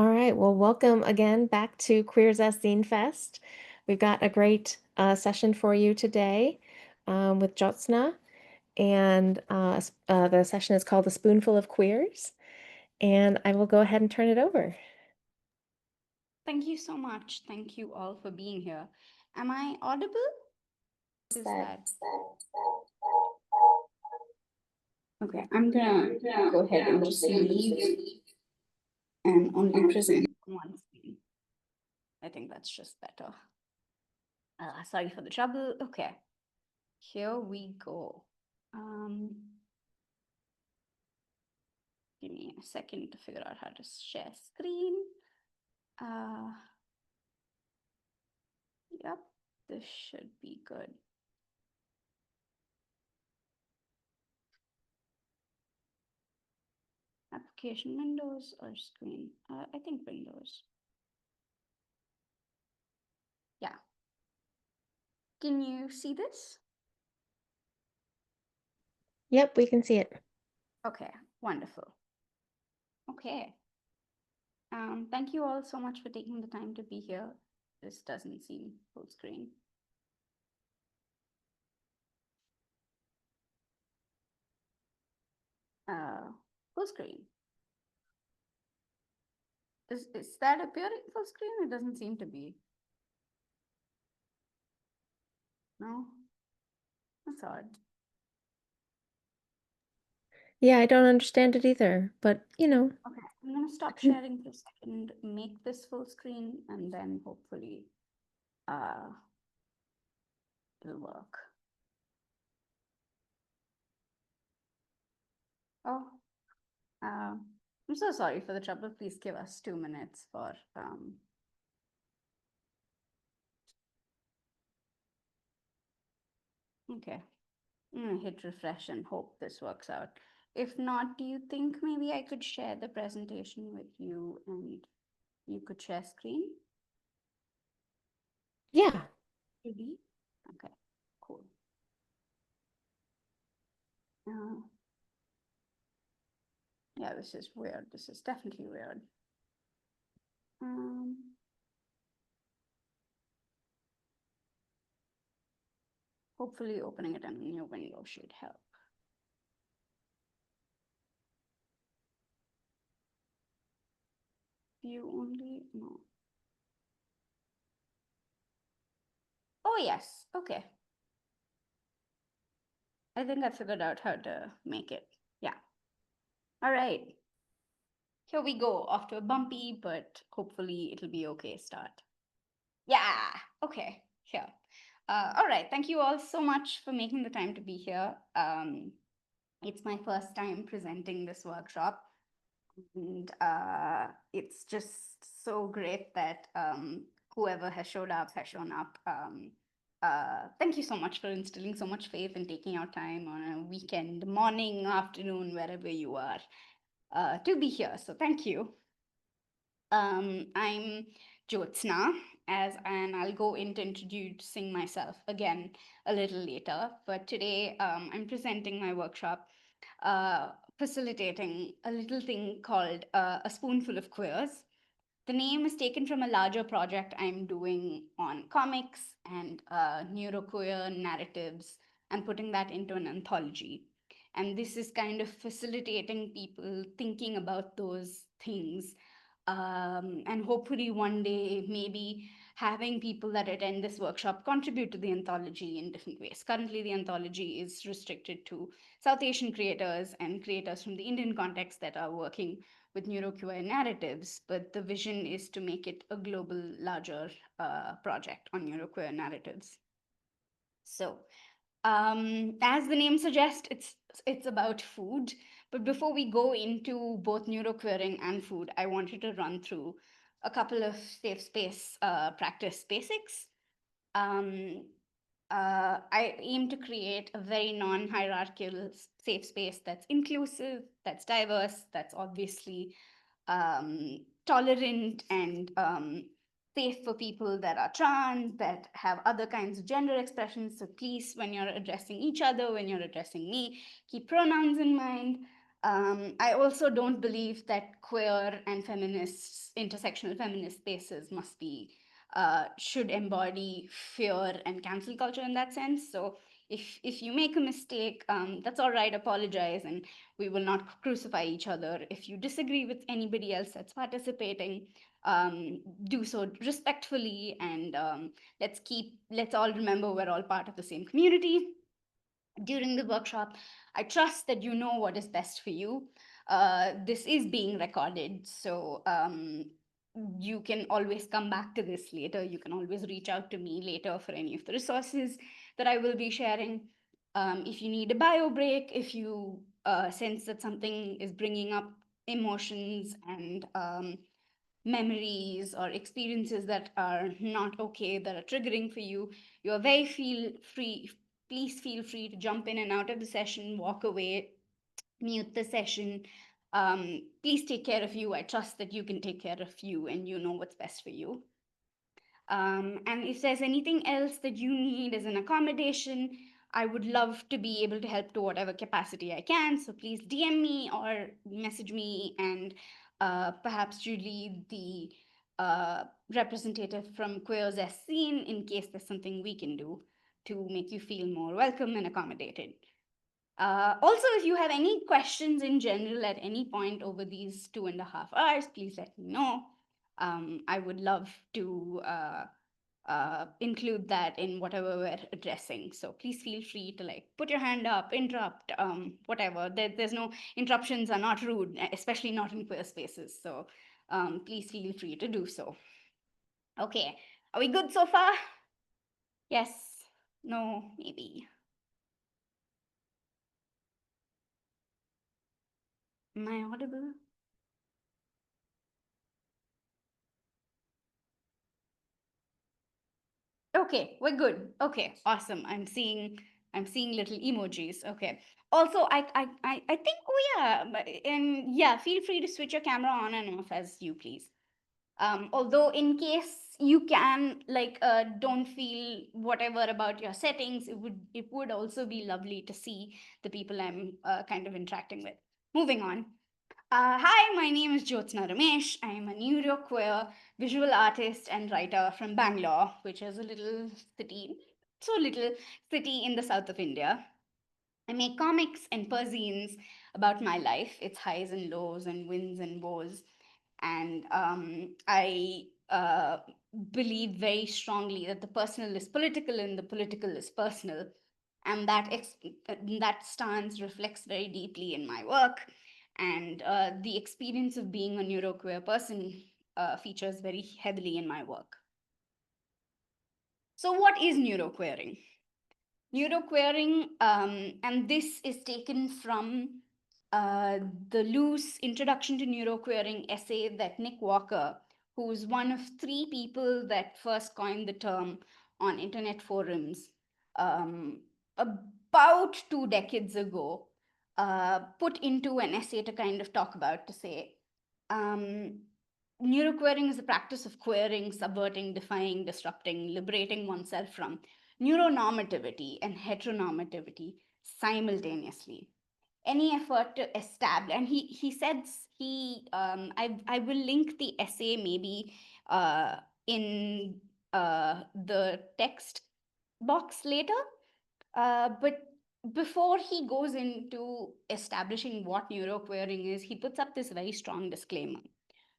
All right, well, welcome again back to Queers as Zine Fest. We've got a great session for you today with Jyotsna, and the session is called The Spoonful of Queers, and I will go ahead and turn it over. Thank you so much. Thank you all for being here. Am I audible? Is that okay? I'm gonna go ahead and just leave and only present one screen. I think that's just better. Sorry for the trouble. Okay, here we go. Um, Give me a second to figure out how to share screen. Uh, yep, this should be good. Application Windows or screen? I think Windows. Yeah. Can you see this? Yep, we can see it. Okay, wonderful. Okay. Thank you all so much for taking the time to be here. This doesn't seem full screen. Full screen. Is that appearing full screen? It doesn't seem to be. No? That's odd. Yeah, I don't understand it either, but Okay, I'm gonna stop sharing for a second, make this full screen, and then hopefully uh it'll work. Oh, I'm so sorry for the trouble. Please give us 2 minutes for okay. I'm gonna hit refresh and hope this works out. If not, do you think maybe I could share the presentation with you and you could share screen? yeah. Maybe? Okay, cool. Uh, yeah, this is weird. This is definitely weird. Um, Hopefully opening it in a new window should help. View only? No. Oh, yes. Okay. I think I figured out how to make it. Yeah. All right. Here we go. Off to a bumpy, but hopefully it'll be okay start. Yeah. Okay. Here. All right. Thank you all so much for making the time to be here. It's my first time presenting this workshop, and it's just so great that whoever has showed up has shown up. Thank you so much for instilling so much faith and taking out time on a weekend, morning, afternoon, wherever you are, to be here. So thank you. I'm Jyotsna, and I'll go into introducing myself again a little later. But today, I'm presenting my workshop, uh, facilitating a little thing called A Spoonful of Queers. The name is taken from a larger project I'm doing on comics and neuroqueer narratives and putting that into an anthology. And this is kind of facilitating people thinking about those things. And hopefully, one day, maybe having people that attend this workshop contribute to the anthology in different ways. Currently, the anthology is restricted to South Asian creators and creators from the Indian context that are working with neuroQI narratives, but the vision is to make it a global, larger project on neuroQI narratives. So, as the name suggests, it's about food. But before we go into both neuroqueering and food, I wanted to run through a couple of safe space practice basics. Um, I aim to create a very non-hierarchical safe space that's inclusive, that's diverse, that's obviously tolerant and safe for people that are trans, that have other kinds of gender expressions. So please, when you're addressing each other, when you're addressing me, keep pronouns in mind. I also don't believe that queer and feminists, intersectional feminist spaces must be, should embody fear and cancel culture in that sense. So if you make a mistake, that's all right. Apologize, and we will not crucify each other. If you disagree with anybody else that's participating, do so respectfully, and let's all remember we're all part of the same community during the workshop. I trust that you know what is best for you. This is being recorded, so you can always come back to this later. You can always reach out to me later for any of the resources that I will be sharing. If you need a bio break, if you sense that something is bringing up emotions and memories or experiences that are not okay, that are triggering for you, you are very feel free. Please feel free to jump in and out of the session, walk away, mute the session. Please take care of you. I trust that you can take care of you and you know what's best for you. And if there's anything else that you need as an accommodation, I would love to be able to help to whatever capacity I can. So please DM me or message me, and perhaps Julie, the representative from Queers as Seen, in case there's something we can do to make you feel more welcome and accommodated. Also, if you have any questions in general at any point over these 2.5 hours, please let me know. I would love to include that in whatever we're addressing. So please feel free to like put your hand up, interrupt, whatever. There's no interruptions are not rude, especially not in queer spaces. So please feel free to do so. Okay, are we good so far? Yes, no, maybe. Am I audible? Okay, we're good. Okay, awesome. I'm seeing little emojis. Okay. Also, I think we are, and yeah, feel free to switch your camera on and off as you please. Although in case you can like don't feel whatever about your settings, it would also be lovely to see the people I'm kind of interacting with. Moving on. Hi, my name is Jyotsna Ramesh. I am a neuroqueer visual artist and writer from Bangalore, which is a little city, so little city in the south of India. I make comics and perzines about my life, its highs and lows and wins and woes. And I believe very strongly that the personal is political and the political is personal. And that stance reflects very deeply in my work. And the experience of being a neuroqueer person features very heavily in my work. So, what is neuroqueering? Neuroqueering, and this is taken from uh, the loose introduction to neuroqueering essay that Nick Walker, who's one of three people that first coined the term on internet forums about 2 decades ago, put into an essay to kind of talk about to say, um, neuroqueering is the practice of queering, subverting, defying, disrupting, liberating oneself from neuronormativity and heteronormativity simultaneously. Any effort to establish, and he said I will link the essay maybe in the text box later, but before he goes into establishing what neuroqueering is, he puts up this very strong disclaimer,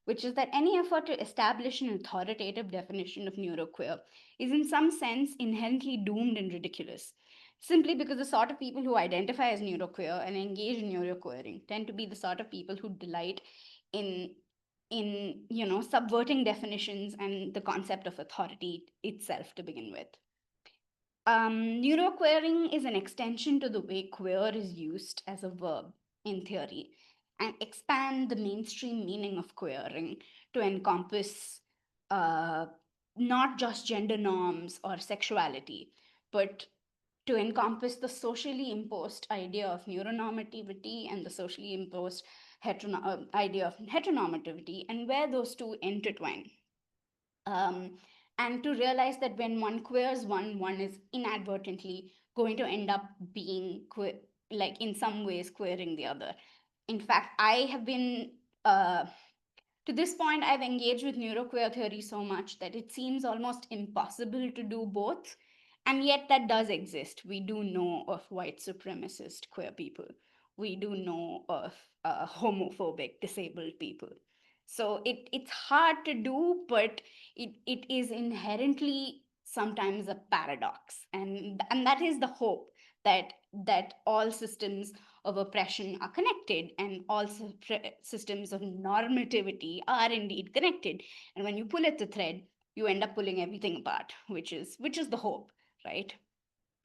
which is that any effort to establish an authoritative definition of neuroqueer is, in some sense, inherently doomed and ridiculous. Simply because the sort of people who identify as neuroqueer and engage in neuroqueering tend to be the sort of people who delight in subverting definitions and the concept of authority itself to begin with. Neuroqueering is an extension to the way queer is used as a verb in theory, and expand the mainstream meaning of queering to encompass uh, not just gender norms or sexuality, but to encompass the socially imposed idea of neuronormativity and the socially imposed idea of heteronormativity, and where those two intertwine. um, and to realize that when one queers one is inadvertently going to end up being like in some ways queering the other. In fact, I have been uh, to this point, I've engaged with neuroqueer theory so much that it seems almost impossible to do both. And yet, that does exist. We do know of white supremacist queer people, we do know of homophobic disabled people. So it's hard to do, but it is inherently sometimes a paradox. And that is the hope, that all systems of oppression are connected, and all systems of normativity are indeed connected. And when you pull at the thread, you end up pulling everything apart, which is the hope, right?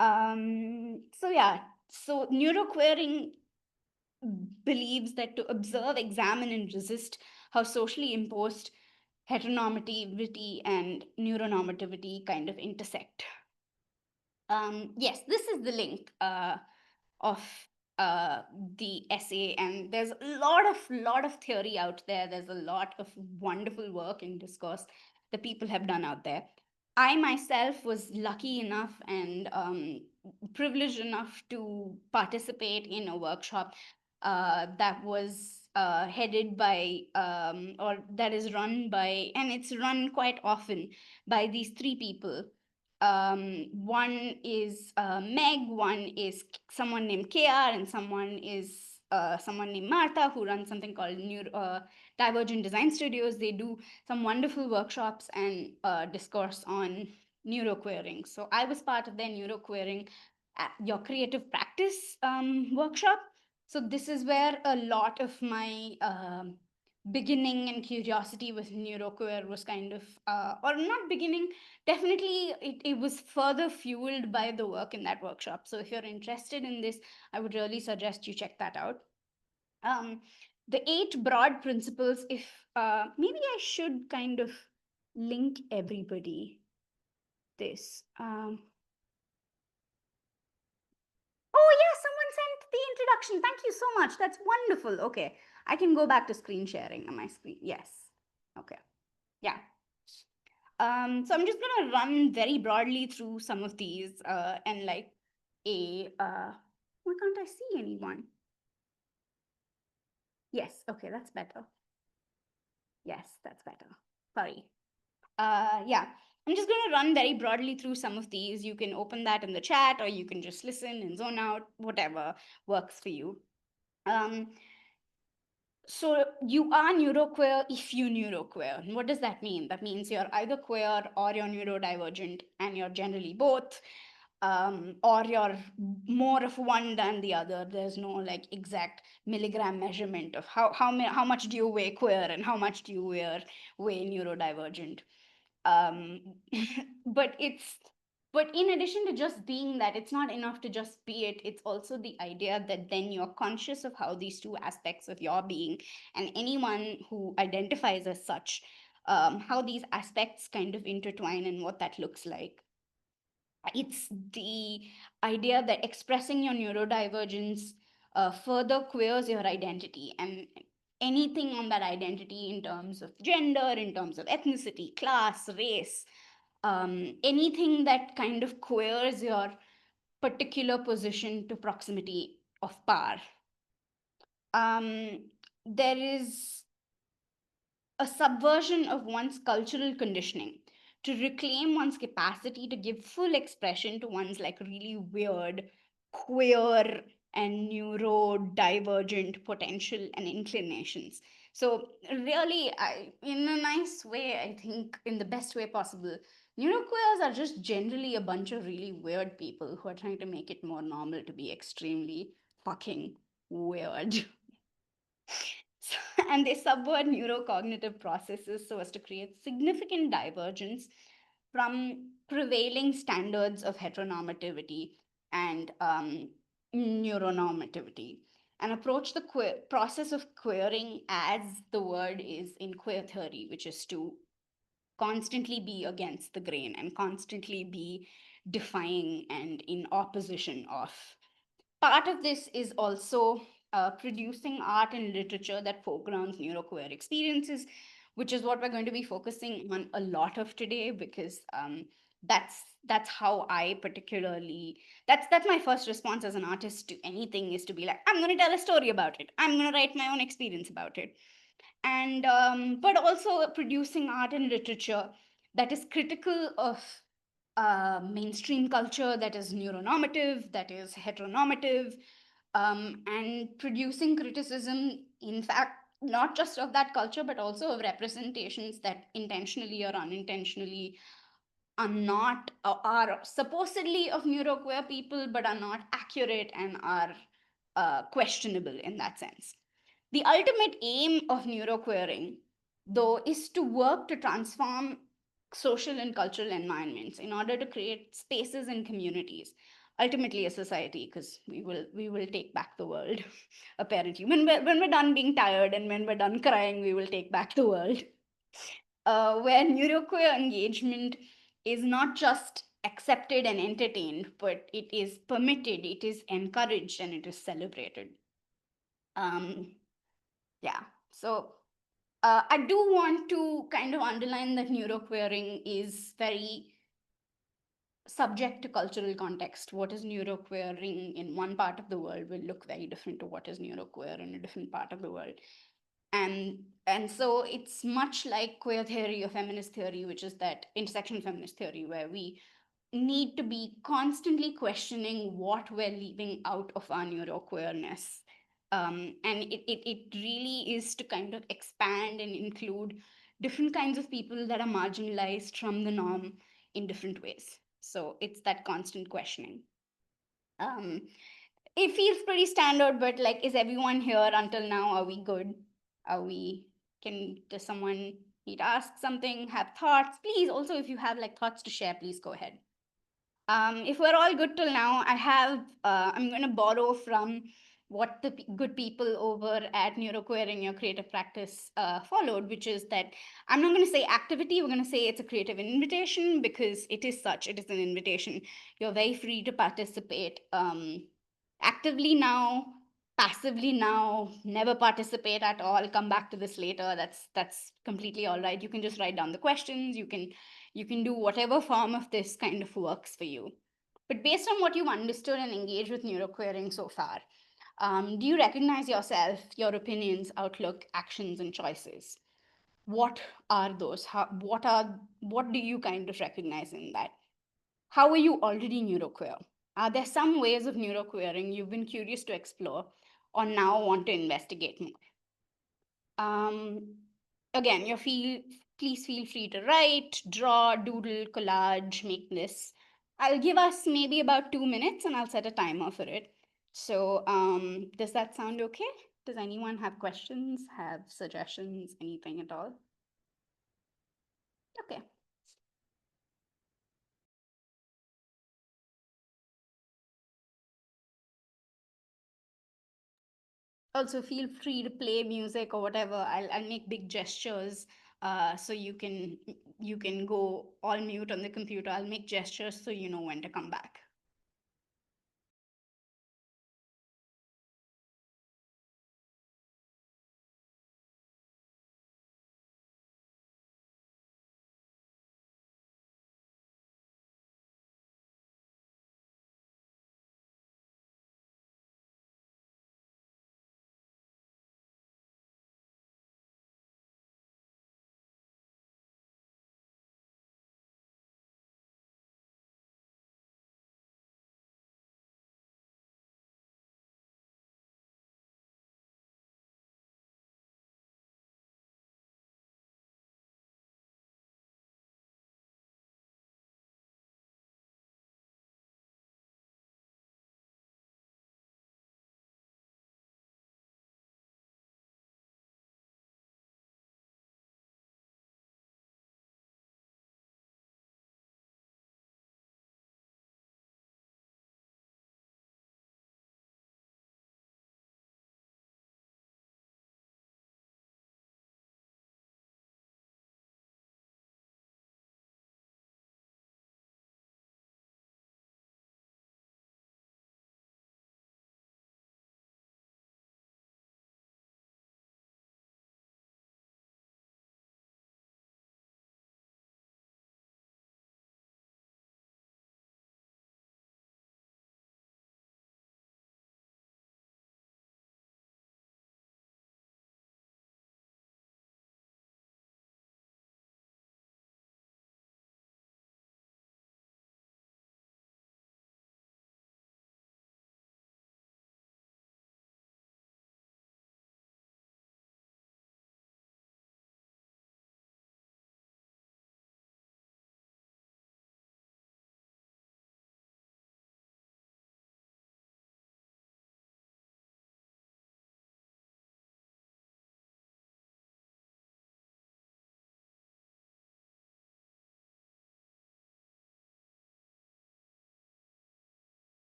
So yeah, so neuroqueering believes that to observe, examine, and resist how socially imposed heteronormativity and neuronormativity kind of intersect. Yes, this is the link of uh, the essay, and there's a lot of theory out there. There's a lot of wonderful work and discourse that people have done out there. I myself was lucky enough and privileged enough to participate in a workshop that was headed by, or that is run by, and it's run quite often by these three people. One is Meg, one is someone named KR, and someone is someone named Martha, who runs something called Divergent Design Studios. They do some wonderful workshops and discourse on neuroqueering. So I was part of their neuroqueering at your creative practice workshop. So this is where a lot of my beginning and curiosity with neuroqueer was kind of, or not beginning, definitely it was further fueled by the work in that workshop. So if you're interested in this, I would really suggest you check that out. um, the eight broad principles, if maybe I should kind of link everybody this. Oh yeah, someone sent the introduction, thank you so much, that's wonderful. Okay, I can go back to screen sharing on my screen. Yes. Okay. Yeah. So I'm just gonna run very broadly through some of these, and like a why can't I see anyone? Yes, okay, that's better. Yes, that's better. Sorry. Yeah, I'm just gonna run very broadly through some of these. You can open that in the chat, or you can just listen and zone out, whatever works for you. Um, So you are neuroqueer if you neuroqueer. And what does that mean? That means you're either queer or you're neurodivergent, and you're generally both, or you're more of one than the other. There's no like exact milligram measurement of how much do you weigh queer and how much do you weigh neurodivergent. um but it's but in addition to just being that, it's not enough to just be it. It's also the idea that then you're conscious of how these two aspects of your being, and anyone who identifies as such, how these aspects kind of intertwine and what that looks like. It's the idea that expressing your neurodivergence further queers your identity, and anything on that identity in terms of gender, in terms of ethnicity, class, race, anything that kind of queers your particular position to proximity of power. There is a subversion of one's cultural conditioning to reclaim one's capacity to give full expression to one's like really weird, queer, and neurodivergent potential and inclinations. So, really, in a nice way, I think, in the best way possible, neuroqueers are just generally a bunch of really weird people who are trying to make it more normal to be extremely fucking weird. And they subvert neurocognitive processes so as to create significant divergence from prevailing standards of heteronormativity and neuronormativity, and approach the process of queering as the word is in queer theory, which is to constantly be against the grain and constantly be defying and in opposition of. Part of this is also producing art and literature that foregrounds neuroqueer experiences, which is what we're going to be focusing on a lot of today, because that's that's how I particularly, that's my first response as an artist to anything, is to be like, I'm going to tell a story about it, I'm going to write my own experience about it. And but also producing art and literature that is critical of mainstream culture, that is neuronormative, that is heteronormative, and producing criticism, in fact, not just of that culture, but also of representations that intentionally or unintentionally are not, are supposedly of neuroqueer people, but are not accurate and are questionable in that sense. The ultimate aim of neuroqueering, though, is to work to transform social and cultural environments in order to create spaces and communities, ultimately a society, because we will take back the world. Apparently, when we're done being tired and when we're done crying, we will take back the world. Where neuroqueer engagement is not just accepted and entertained, but it is permitted, it is encouraged, and it is celebrated. Um, yeah. So I do want to kind of underline that neuroqueering is very subject to cultural context. What is neuroqueering in one part of the world will look very different to what is neuroqueer in a different part of the world. And so it's much like queer theory or feminist theory, which is that intersection feminist theory, where we need to be constantly questioning what we're leaving out of our neuroqueerness. And it really is to kind of expand and include different kinds of people that are marginalized from the norm in different ways. So it's that constant questioning. Um, it feels pretty standard, but like, is everyone here until now? Are we good? Are we, does someone need to ask something, have thoughts? Please, also, if you have like thoughts to share, please go ahead. If we're all good till now, I'm going to borrow from what the good people over at Neuroqueer in Your Creative Practice followed, which is that I'm not going to say activity, we're going to say it's a creative invitation, because it is such, it is an invitation. You're very free to participate actively now, passively now, never participate at all, come back to this later. That's completely all right. You can just write down the questions, you can do whatever form of this kind of works for you. But based on what you've understood and engaged with neuroqueering so far, do you recognize yourself, your opinions, outlook, actions, and choices? What are those? What do you kind of recognize in that? How are you already neuroqueer? Are there some ways of neuroqueering you've been curious to explore or now want to investigate more? Um, Again, please feel free to write, draw, doodle, collage, make this. I'll give us maybe about 2 minutes and I'll set a timer for it. So, does that sound okay? Does anyone have questions, have suggestions, anything at all? Okay. Also, feel free to play music or whatever. I'll make big gestures, so you can go all mute on the computer. I'll make gestures so you know when to come back.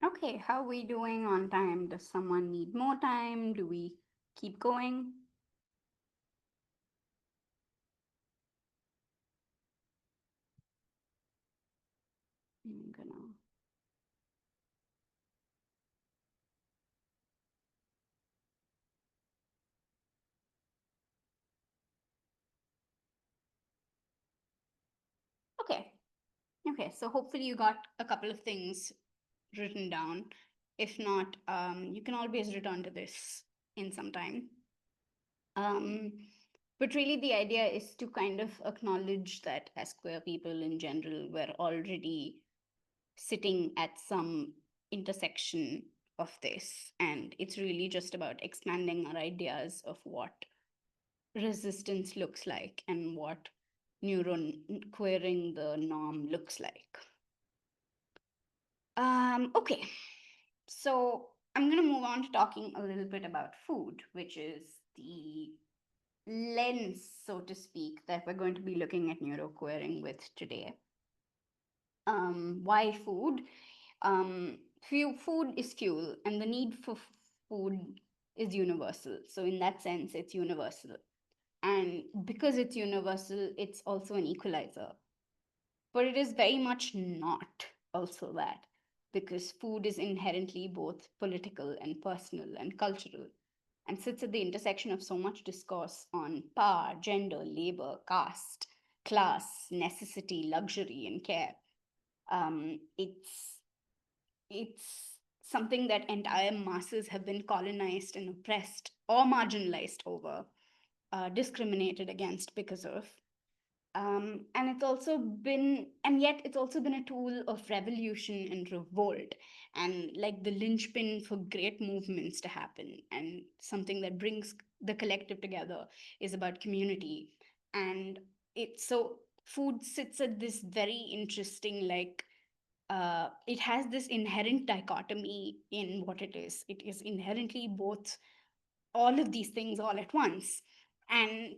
Okay, how are we doing on time? Does someone need more time? Do we keep going? I'm gonna. Okay, okay, so hopefully you got a couple of things written down. If not, you can always return to this in some time. Um, but really, the idea is to kind of acknowledge that as queer people in general, we're already sitting at some intersection of this. And it's really just about expanding our ideas of what resistance looks like and what neuron queering the norm looks like. Okay, so I'm going to move on to talking a little bit about food, which is the lens, so to speak, that we're going to be looking at neuroqueering with today. Why food? Food is fuel, and the need for food is universal. So, in that sense, it's universal. And because it's universal, it's also an equalizer. But it is very much not also that, because food is inherently both political and personal and cultural, and sits at the intersection of so much discourse on power, gender, labor, caste, class, necessity, luxury, and care. It's something that entire masses have been colonized and oppressed or marginalized over, discriminated against because of. And it's also been, and yet it's also been a tool of revolution and revolt, and like the linchpin for great movements to happen. And something that brings the collective together is about community. And it's so food sits at this very interesting, like, it has this inherent dichotomy in what it is. It is inherently both all of these things all at once. And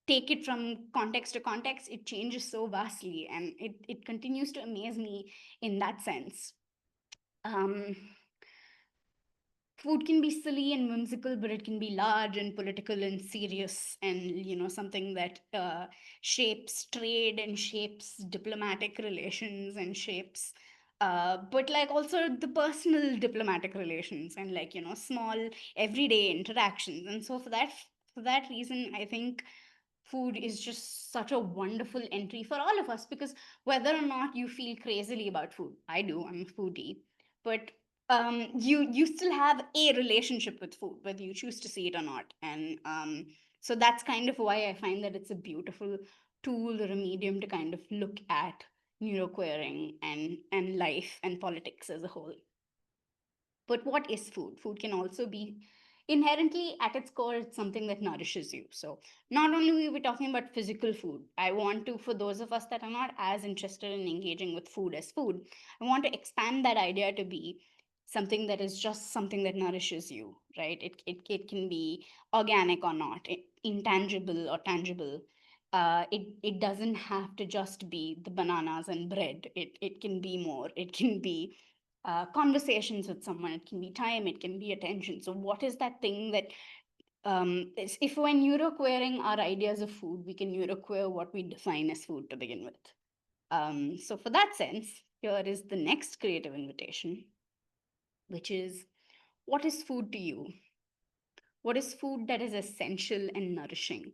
take it from context to context, it changes so vastly, and it continues to amaze me in that sense. Um, Food can be silly and whimsical, but it can be large and political and serious, and something that shapes trade and shapes diplomatic relations and shapes but like also the personal diplomatic relations and like small everyday interactions. And so for that reason, I think food is just such a wonderful entry for all of us, because whether or not you feel crazily about food, I do, I'm a foodie, but you still have a relationship with food, whether you choose to see it or not. And so that's kind of why I find that it's a beautiful tool or a medium to kind of look at neuroqueering and life and politics as a whole. But what is food? Food can also be inherently at its core, it's something that nourishes you. So not only are we talking about physical food, I want to, for those of us that are not as interested in engaging with food as food, I want to expand that idea to be something that is just something that nourishes you, right? It can be organic or not, intangible or tangible. It doesn't have to just be the bananas and bread. It can be more. It can be conversations with someone. It can be time. It can be attention. So what is that thing that if when neuroqueering our ideas of food, we can neuroqueer what we define as food to begin with. So for that sense, here is the next creative invitation, which is, what is food to you? What is food that is essential and nourishing?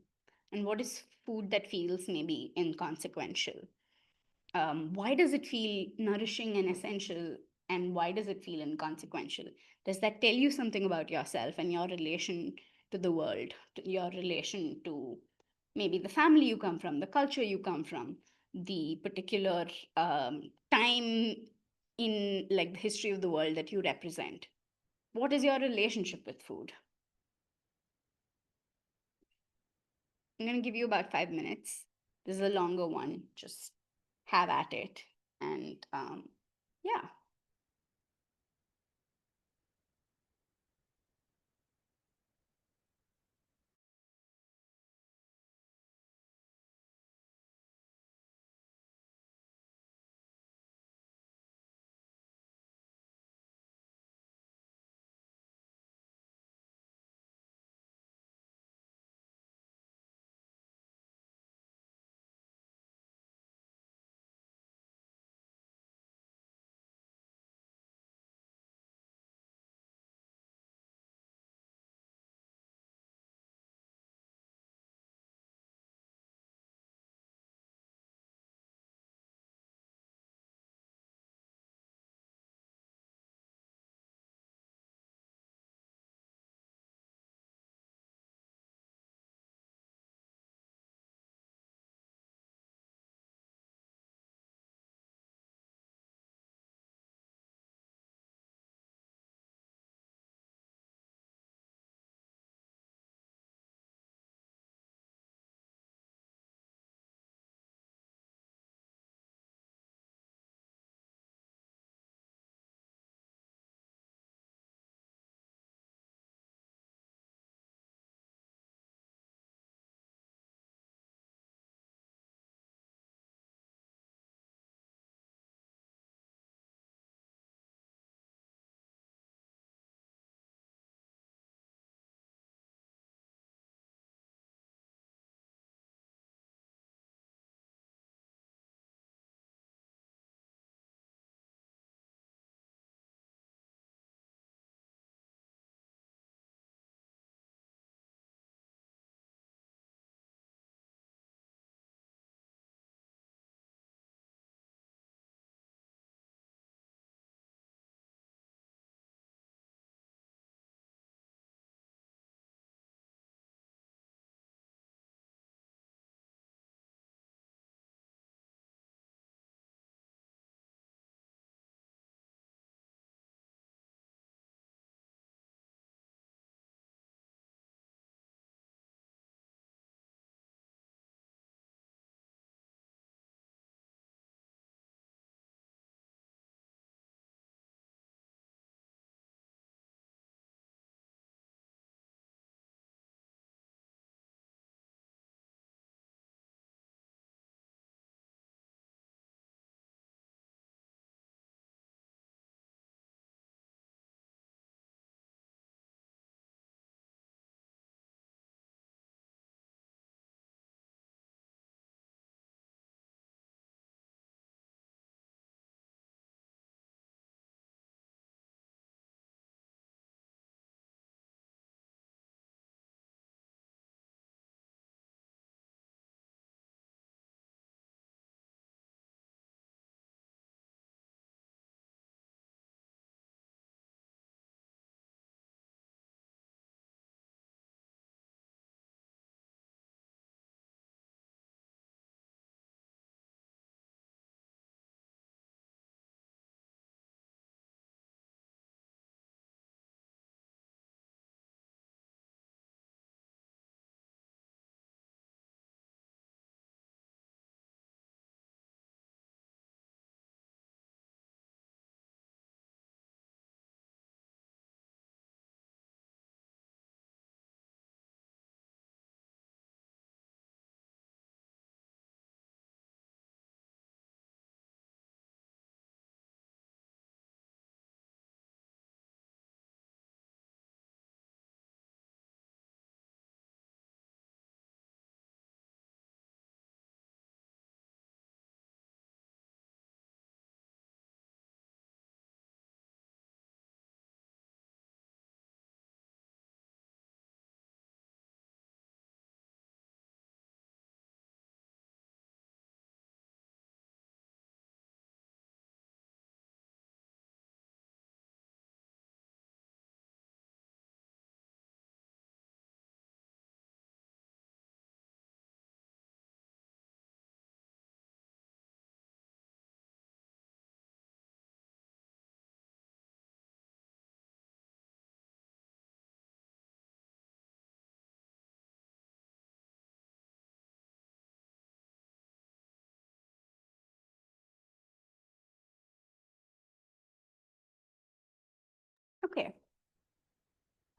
And what is food that feels maybe inconsequential? Why does it feel nourishing and essential, and why does it feel inconsequential? Does that tell you something about yourself and your relation to the world, to your relation to maybe the family you come from, the culture you come from, the particular time in like the history of the world that you represent? What is your relationship with food? I'm going to give you about 5 minutes. This is a longer one. Just have at it. And yeah.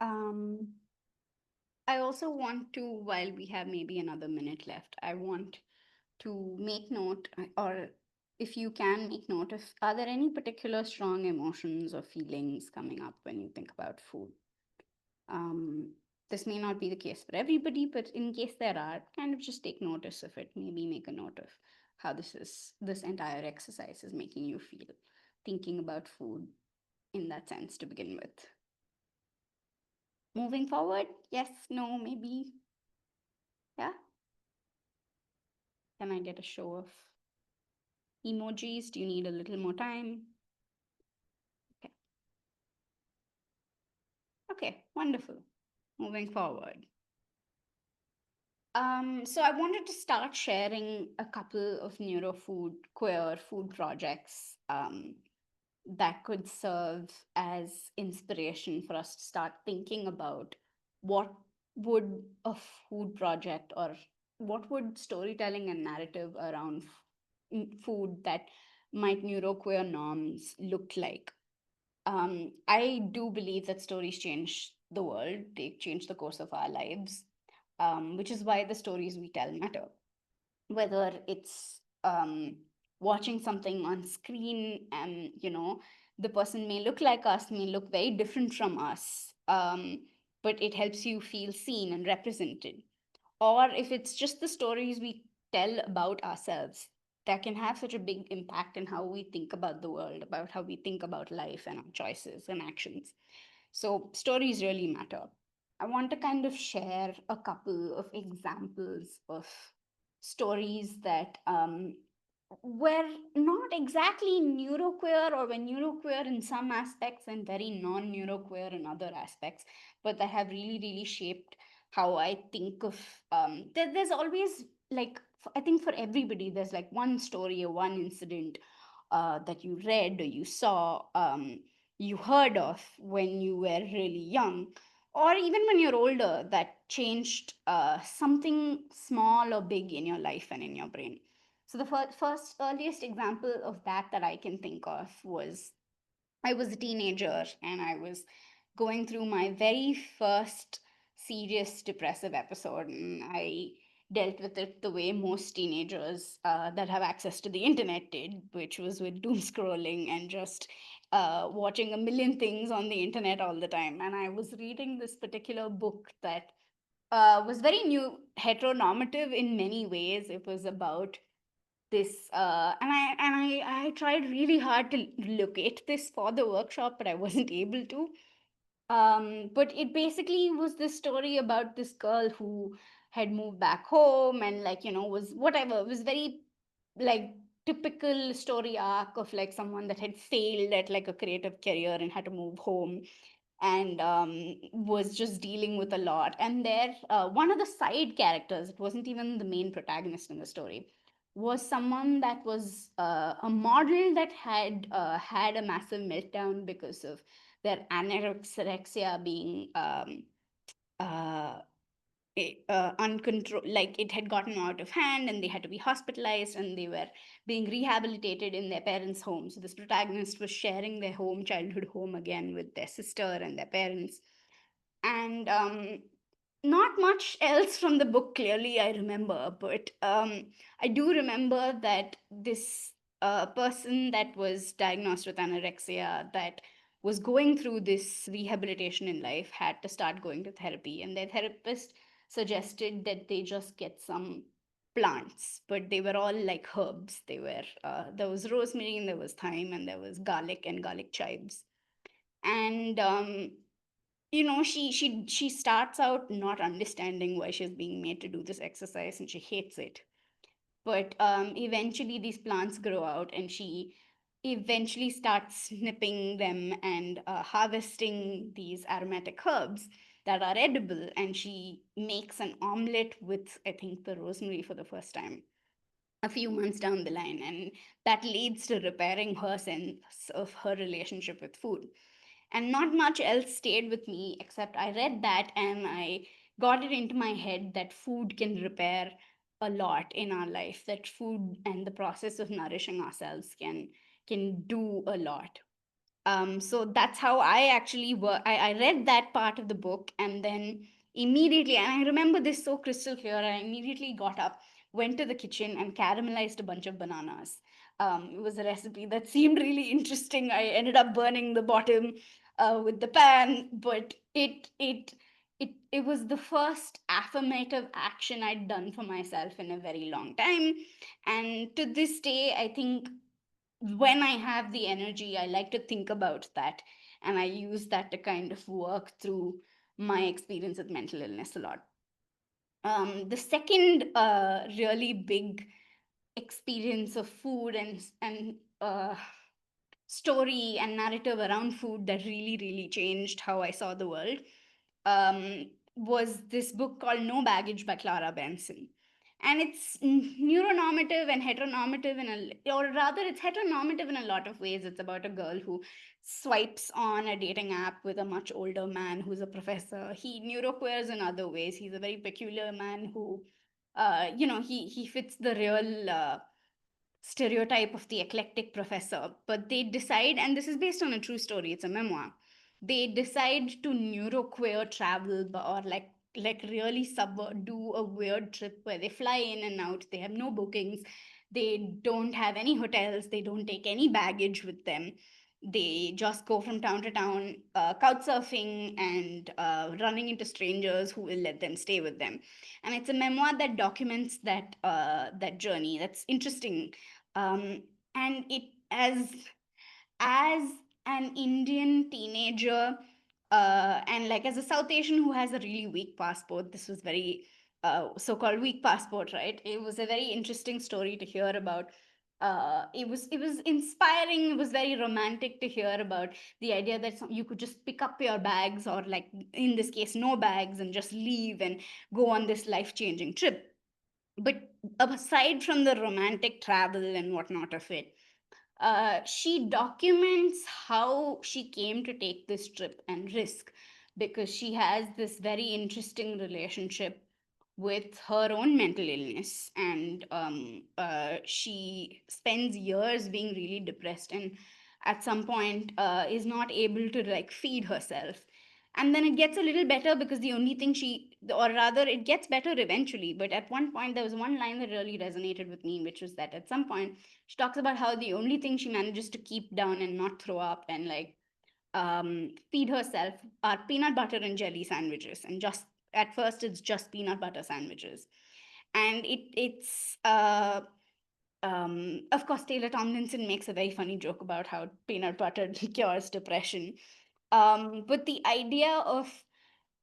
Um, I also want to, while we have maybe another minute left, I want to make note, or if you can make note of, are there any particular strong emotions or feelings coming up when you think about food? Um, this may not be the case for everybody, but in case there are, kind of just take notice of it. Maybe make a note of how this entire exercise is making you feel, thinking about food in that sense to begin with. Moving forward, yes, no, maybe, yeah. Can I get a show of emojis? Do you need a little more time? Okay, okay, wonderful. Moving forward. So I wanted to start sharing a couple of neurofood queer food projects that could serve as inspiration for us to start thinking about what would a food project, or what would storytelling and narrative around food that might neuroqueer norms look like. I do believe that stories change the world, they change the course of our lives, which is why the stories we tell matter. Whether it's watching something on screen, and the person may look like us, may look very different from us, but it helps you feel seen and represented. Or if it's just the stories we tell about ourselves, that can have such a big impact in how we think about the world, about how we think about life and our choices and actions. So stories really matter. I want to kind of share a couple of examples of stories that were not exactly neuroqueer, or were neuroqueer in some aspects and very non-neuroqueer in other aspects, but that have really, really shaped how I think of. There's always, like, I think for everybody, there's like one story or one incident that you read or you saw, you heard of when you were really young, or even when you're older, that changed something small or big in your life and in your brain. So the first earliest example of that I can think of was, I was a teenager and I was going through my very first serious depressive episode. And I dealt with it the way most teenagers that have access to the internet did, which was with doom scrolling and just watching a million things on the internet all the time. And I was reading this particular book that was very new, heteronormative in many ways. It was about this, and I tried really hard to locate this for the workshop, but I wasn't able to. But it basically was this story about this girl who had moved back home, and, like, was whatever, it was very, like, typical story arc of like someone that had failed at like a creative career and had to move home, and was just dealing with a lot. And there, one of the side characters, it wasn't even the main protagonist in the story, was someone that was a model that had a massive meltdown because of their anorexia being uh, uncontrolled, like it had gotten out of hand and they had to be hospitalized and they were being rehabilitated in their parents' home. So this protagonist was sharing their childhood home again with their sister and their parents. And not much else from the book clearly I remember, but I do remember that this person that was diagnosed with anorexia, that was going through this rehabilitation in life, had to start going to therapy, and their therapist suggested that they just get some plants, but they were all like herbs. They were there was rosemary and there was thyme and there was garlic and garlic chives. And she starts out not understanding why she's being made to do this exercise, and she hates it. But eventually these plants grow out, and she eventually starts snipping them and harvesting these aromatic herbs that are edible, and she makes an omelette with, I think, the rosemary for the first time a few months down the line, and that leads to repairing her sense of her relationship with food. And not much else stayed with me, except I read that and I got it into my head that food can repair a lot in our life, that food and the process of nourishing ourselves can do a lot. So that's how I actually work. I read that part of the book, and then immediately, and I remember this so crystal clear, I immediately got up, went to the kitchen, and caramelized a bunch of bananas. It was a recipe that seemed really interesting. I ended up burning the bottom with the pan, but it was the first affirmative action I'd done for myself in a very long time. And to this day, I think when I have the energy, I like to think about that. And I use that to kind of work through my experience with mental illness a lot. The second really big experience of food and story and narrative around food that really changed how I saw the world was this book called No Baggage by Clara Benson. And it's neuronormative and heteronormative or rather, it's heteronormative in a lot of ways. It's about a girl who swipes on a dating app with a much older man who's a professor. He neuroqueers in other ways. He's a very peculiar man who, he fits the real stereotype of the eclectic professor, but they decide, and this is based on a true story, it's a memoir. They decide to neuroqueer travel, or like really do a weird trip where they fly in and out. They have no bookings. They don't have any hotels. They don't take any baggage with them. They just go from town to town, couch surfing and running into strangers who will let them stay with them. And it's a memoir that documents that journey. That's interesting. And it as an Indian teenager, and like as a South Asian who has a really weak passport, this was very so-called weak passport, right? It was a very interesting story to hear about. It was inspiring. It was very romantic to hear about the idea that you could just pick up your bags, or like in this case, no bags, and just leave and go on this life-changing trip. But aside from the romantic travel and whatnot of it, she documents how she came to take this trip and risk, because she has this very interesting relationship with her own mental illness. And she spends years being really depressed, and at some point is not able to like feed herself. And then it gets a little better, because the only thing or rather, it gets better eventually. But at one point, there was one line that really resonated with me, which was that at some point, she talks about how the only thing she manages to keep down and not throw up and like feed herself are peanut butter and jelly sandwiches. And just at first, it's just peanut butter sandwiches. And of course, Taylor Tomlinson makes a very funny joke about how peanut butter cures depression. But the idea of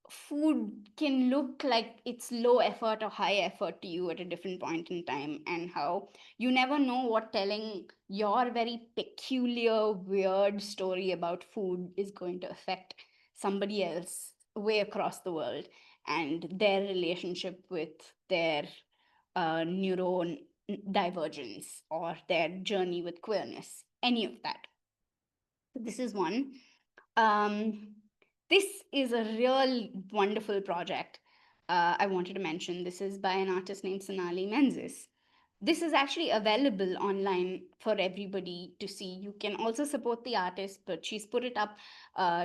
food can look like it's low effort or high effort to you at a different point in time, and how you never know what telling your very peculiar, weird story about food is going to affect somebody else way across the world, and their relationship with their neuron divergence, or their journey with queerness, any of that. This is one. um, this is a real wonderful project. I wanted to mention this is by an artist named Sonali Menzies. This is actually available online for everybody to see. You can also support the artist, but she's put it up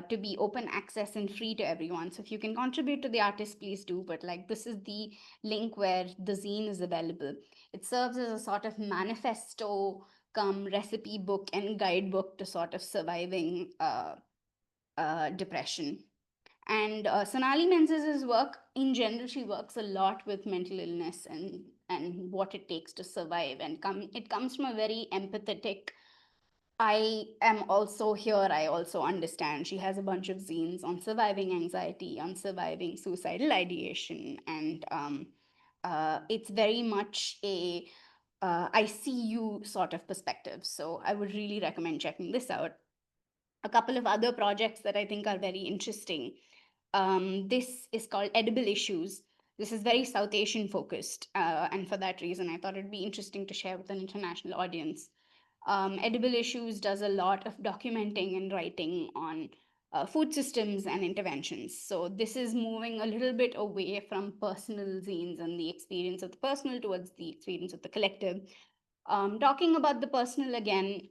to be open access and free to everyone. So if you can contribute to the artist, please do. But like, this is the link where the zine is available. It serves as a sort of manifesto come recipe book and guidebook to sort of surviving depression. And Sonali Menzies' work in general, she works a lot with mental illness and what it takes to survive. And it comes from a very empathetic, I am also here, I also understand. She has a bunch of zines on surviving anxiety, on surviving suicidal ideation. And it's very much a I see you sort of perspective. So I would really recommend checking this out. A couple of other projects that I think are very interesting. This is called Edible Issues. This is very South Asian focused, and for that reason, I thought it'd be interesting to share with an international audience. Edible Issues does a lot of documenting and writing on food systems and interventions. So this is moving a little bit away from personal zines and the experience of the personal towards the experience of the collective. Talking about the personal again,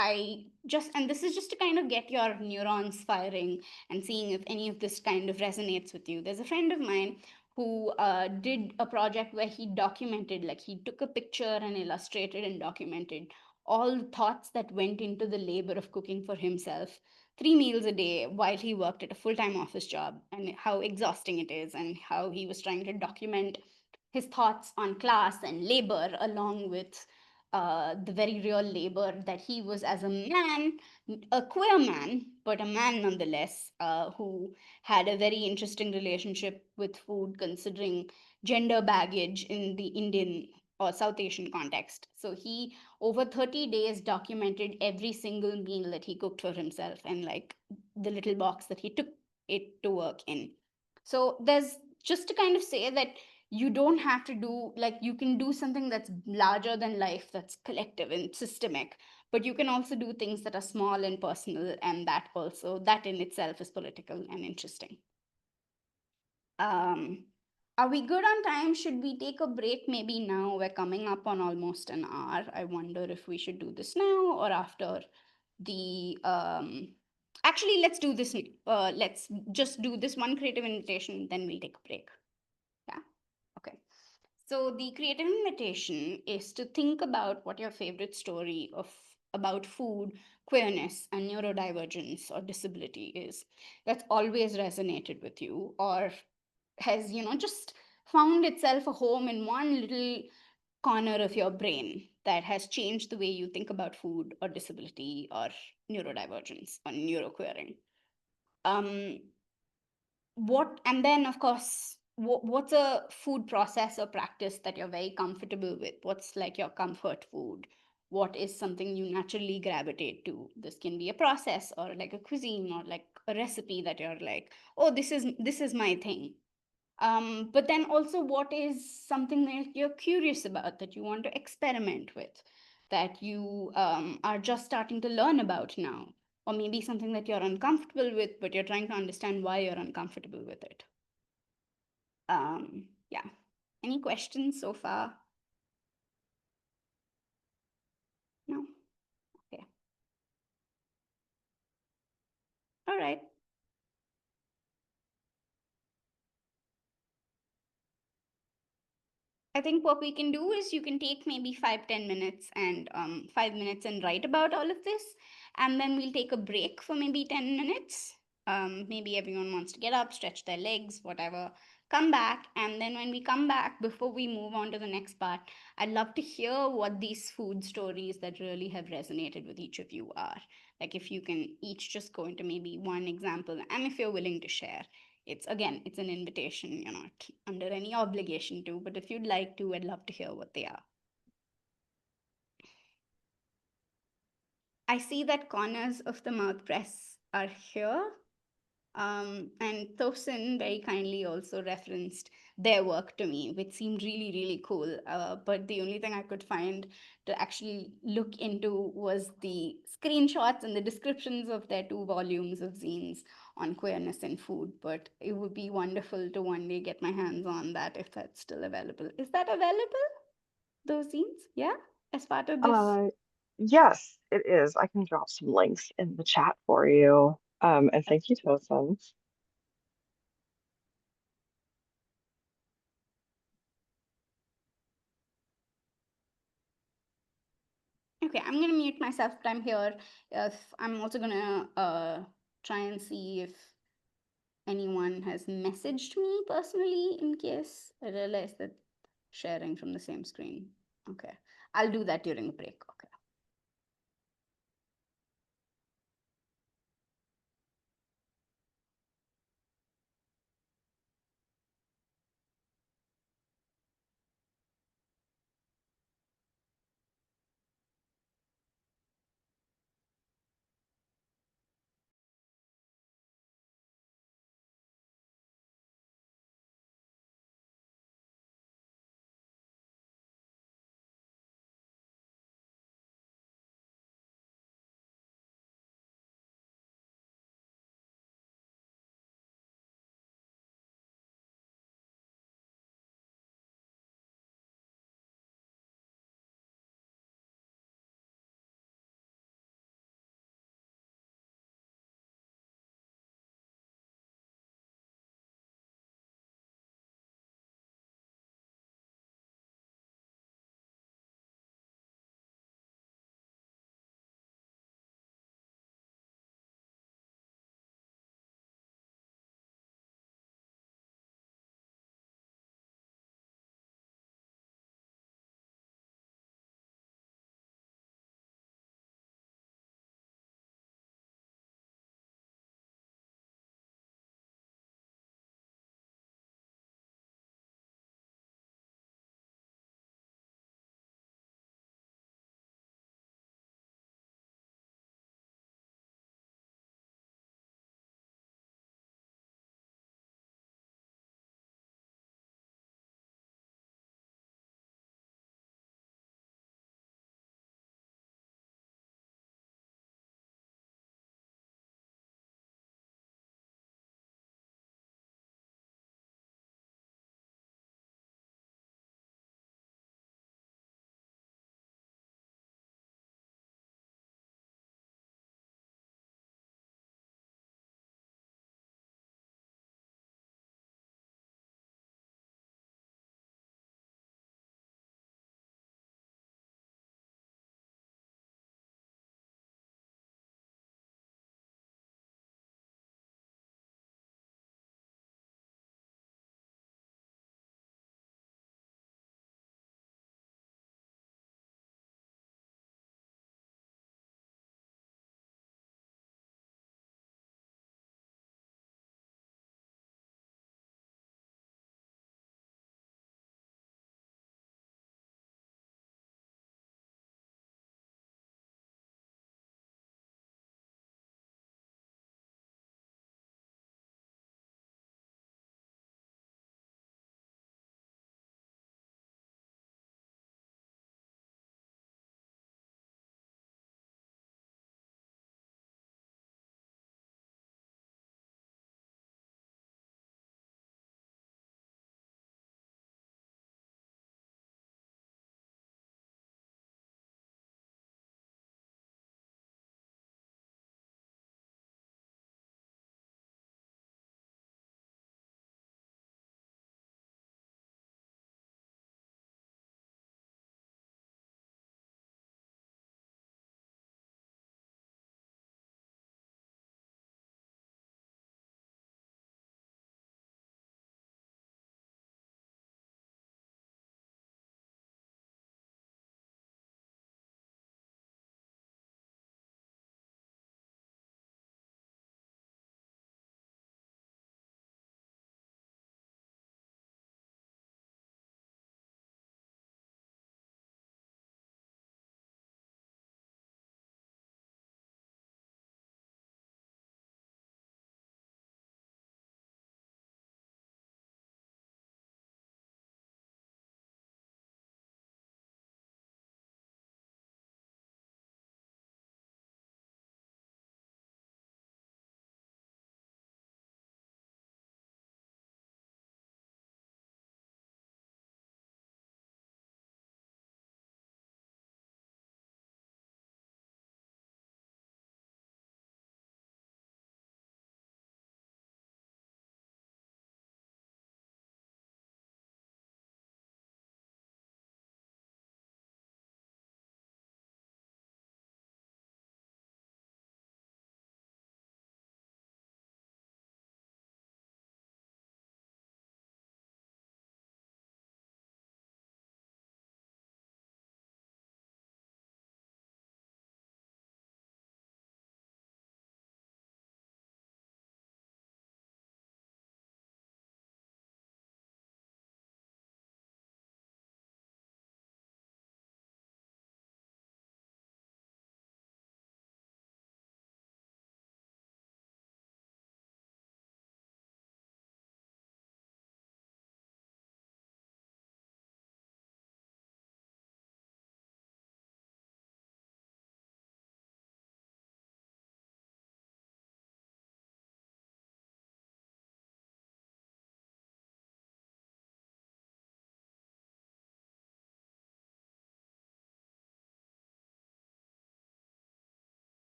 I just, and this is just to kind of get your neurons firing and seeing if any of this kind of resonates with you. There's a friend of mine who did a project where he documented, like, he took a picture and illustrated and documented all the thoughts that went into the labor of cooking for himself 3 meals a day while he worked at a full time office job, and how exhausting it is, and how he was trying to document his thoughts on class and labor along with the very real labor that he was as a man, a queer man, but a man nonetheless, who had a very interesting relationship with food, considering gender baggage in the Indian or South Asian context. So he, over 30 days, documented every single meal that he cooked for himself, and like the little box that he took it to work in. So there's, just to kind of say that you don't have to do, like, you can do something that's larger than life, that's collective and systemic, but you can also do things that are small and personal, and that also, that in itself is political and interesting. um are we good on time? Should we take a break maybe now? We're coming up on almost an hour. I wonder if we should do this now or after the actually, let's do this. Let's just do this one creative invitation, then we'll take a break. Yeah. Okay. So the creative invitation is to think about what your favorite story of about food, queerness, and neurodivergence or disability is, that's always resonated with you, or has, just found itself a home in one little corner of your brain that has changed the way you think about food or disability or neurodivergence or neuroqueering. Um, what, and then of course, what's a food process or practice that you're very comfortable with? What's like your comfort food? What is something you naturally gravitate to? This can be a process or like a cuisine or like a recipe that you're like, oh, this is my thing. But then also, what is something that you're curious about, that you want to experiment with, that you are just starting to learn about now, or maybe something that you're uncomfortable with, but you're trying to understand why you're uncomfortable with it. Yeah. Any questions so far? No? Okay. All right. I think what we can do is you can take maybe 5-10 minutes and 5 minutes and write about all of this, and then we'll take a break for maybe 10 minutes. Maybe everyone wants to get up, stretch their legs, whatever. Come back, and then when we come back, before we move on to the next part, I'd love to hear what these food stories that really have resonated with each of you are. Like, if you can each just go into maybe one example, and if you're willing to share. It's, again, it's an invitation. You're not under any obligation to, but if you'd like to, I'd love to hear what they are. I see that corners of the mouth press are here. And Tosin very kindly also referenced their work to me, which seemed really, really cool. But the only thing I could find to actually look into was the screenshots and the descriptions of their 2 volumes of zines on queerness and food. But it would be wonderful to one day get my hands on that, if that's still available. Is that available, those zines? Yeah, as part of this. Uh, yes, it is. I can drop some links in the chat for you. And thank you, Tosin. Okay, I'm gonna mute myself, but I'm here. If I'm also gonna try and see if anyone has messaged me personally, in case I realize that sharing from the same screen. Okay, I'll do that during the break. Okay.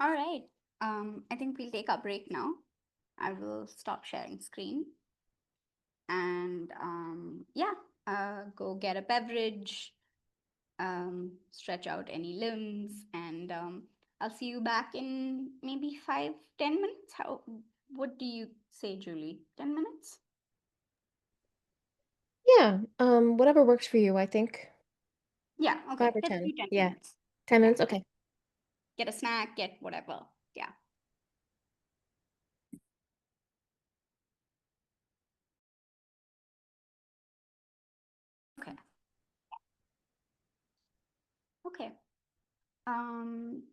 All right. I think we'll take our break now. I will stop sharing screen and yeah, go get a beverage, stretch out any limbs, and I'll see you back in maybe 5, 10 minutes. How? What do you say, Julie? 10 minutes? Yeah, whatever works for you, I think. Yeah. Five Okay. or Let's do 10. ten Yeah, minutes. 10 Yeah. minutes. Okay. Get a snack. Get whatever. Yeah. Okay. Okay. Um.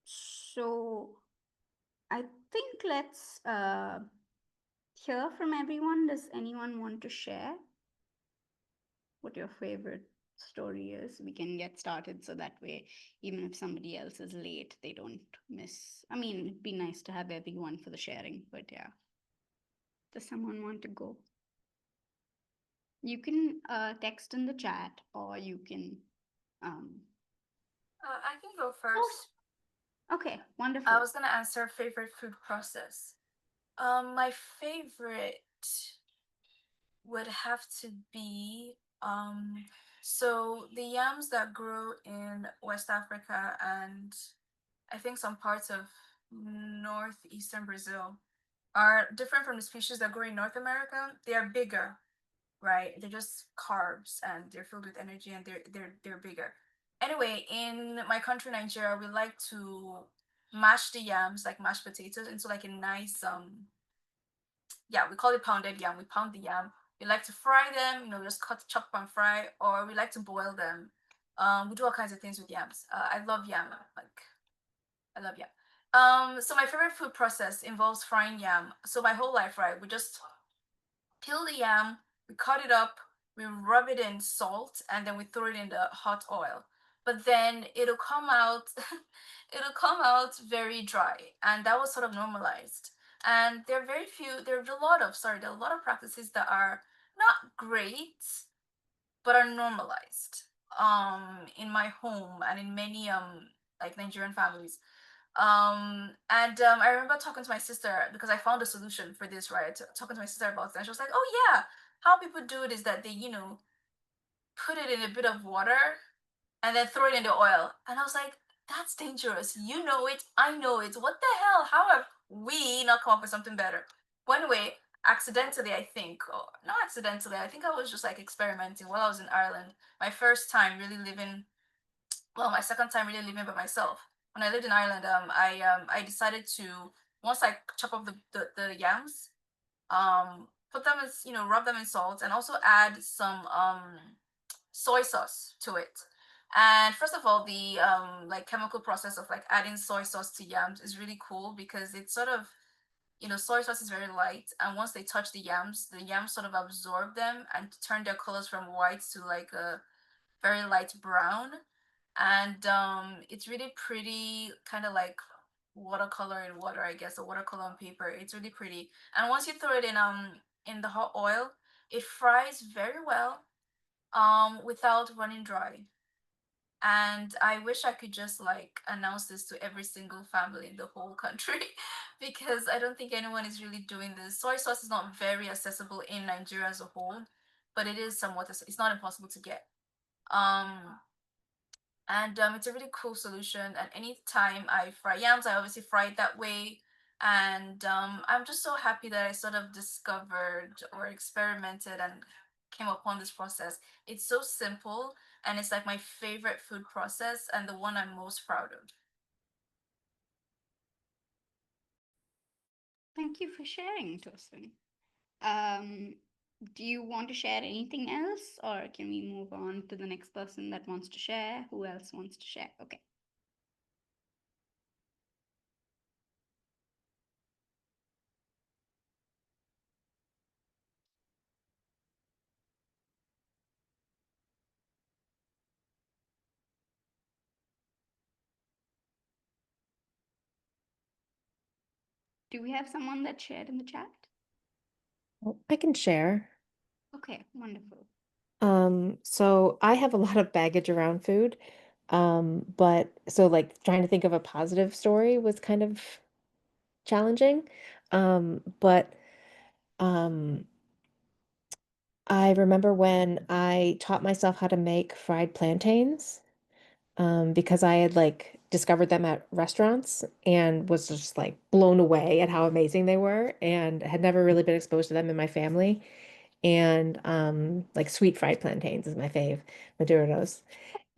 So I think let's hear from everyone. Does anyone want to share what your favorite story is? We can get started so that way, even if somebody else is late, they don't miss. I mean, it'd be nice to have everyone for the sharing, but yeah. Does someone want to go? You can text in the chat or you can. Um, I can go oh, first. okay, I wonderful. was gonna answer favorite food process. My favorite would have to be so the yams that grow in West Africa and I think some parts of northeastern Brazil are different from the species that grow in North America. They are bigger, right? They're just carbs and they're filled with energy and they're bigger. Anyway, in my country, Nigeria, we like to mash the yams like mashed potatoes into like a nice yeah, we call it pounded yam. We pound the yam. We like to fry them, just cut, chop, and fry, or we like to boil them. We do all kinds of things with yams. I love yam. Like I love yam. So my favorite food process involves frying yam. So my whole life, right, we just peel the yam, we cut it up, we rub it in salt, and then we throw it in the hot oil. But then it'll come out, it'll come out very dry, and that was sort of normalized. And there are a lot of, sorry, there are a lot of practices that are not great, but are normalized. In my home and in many like Nigerian families, I remember talking to my sister because I found a solution for this, right? Talking to my sister about it, and she was like, "Oh yeah, how people do it is that they, put it in a bit of water and then throw it in the oil." And I was like, "That's dangerous. You know it. I know it. What the hell? How have we not come up with something better?" But anyway, accidentally, I think, or not accidentally, I think I was just like experimenting while I was in Ireland. My first time really living well, my second time really living by myself. When I lived in Ireland, I decided to once I chop up the yams, put them in, rub them in salt, and also add some soy sauce to it. And first of all, the like chemical process of like adding soy sauce to yams is really cool because it's sort of soy sauce is very light, and once they touch the yams sort of absorb them and turn their colors from white to like a very light brown, and it's really pretty, kind of like watercolor in water, I guess, or watercolor on paper. It's really pretty, and once you throw it in the hot oil, it fries very well without running dry. And I wish I could just like announce this to every single family in the whole country because I don't think anyone is really doing this. Soy sauce is not very accessible in Nigeria as a whole, but it is somewhat, it's not impossible to get. Um, and it's a really cool solution. And anytime I fry yams, I obviously fry it that way. And I'm just so happy that I sort of discovered or experimented and came upon this process. It's so simple, and it's like my favorite food process and the one I'm most proud of. Thank you for sharing, Tosin. Um, do you want to share anything else, or can we move on to the next person that wants to share? Who else wants to share? Okay. Do we have someone that shared in the chat? Well, I can share. Okay, wonderful. So I have a lot of baggage around food. But so like trying to think of a positive story was kind of challenging. But um, I remember when I taught myself how to make fried plantains, because I had like discovered them at restaurants and was just like blown away at how amazing they were and had never really been exposed to them in my family. And like sweet fried plantains is my fave, Maduros.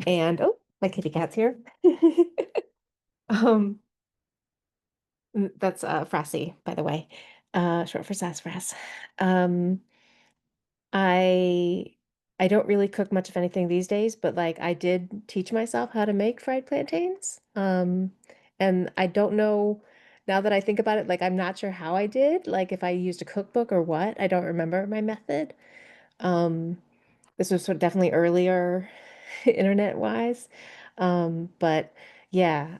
And oh, my kitty cat's here. Um, that's Frosty, by the way, short for sassafras. Um, I I don't really cook much of anything these days, but like I did teach myself how to make fried plantains. And I don't know now that I think about it, like I'm not sure how I did, like if I used a cookbook or what. I don't remember my method. Um, this was sort of definitely earlier internet wise. But yeah,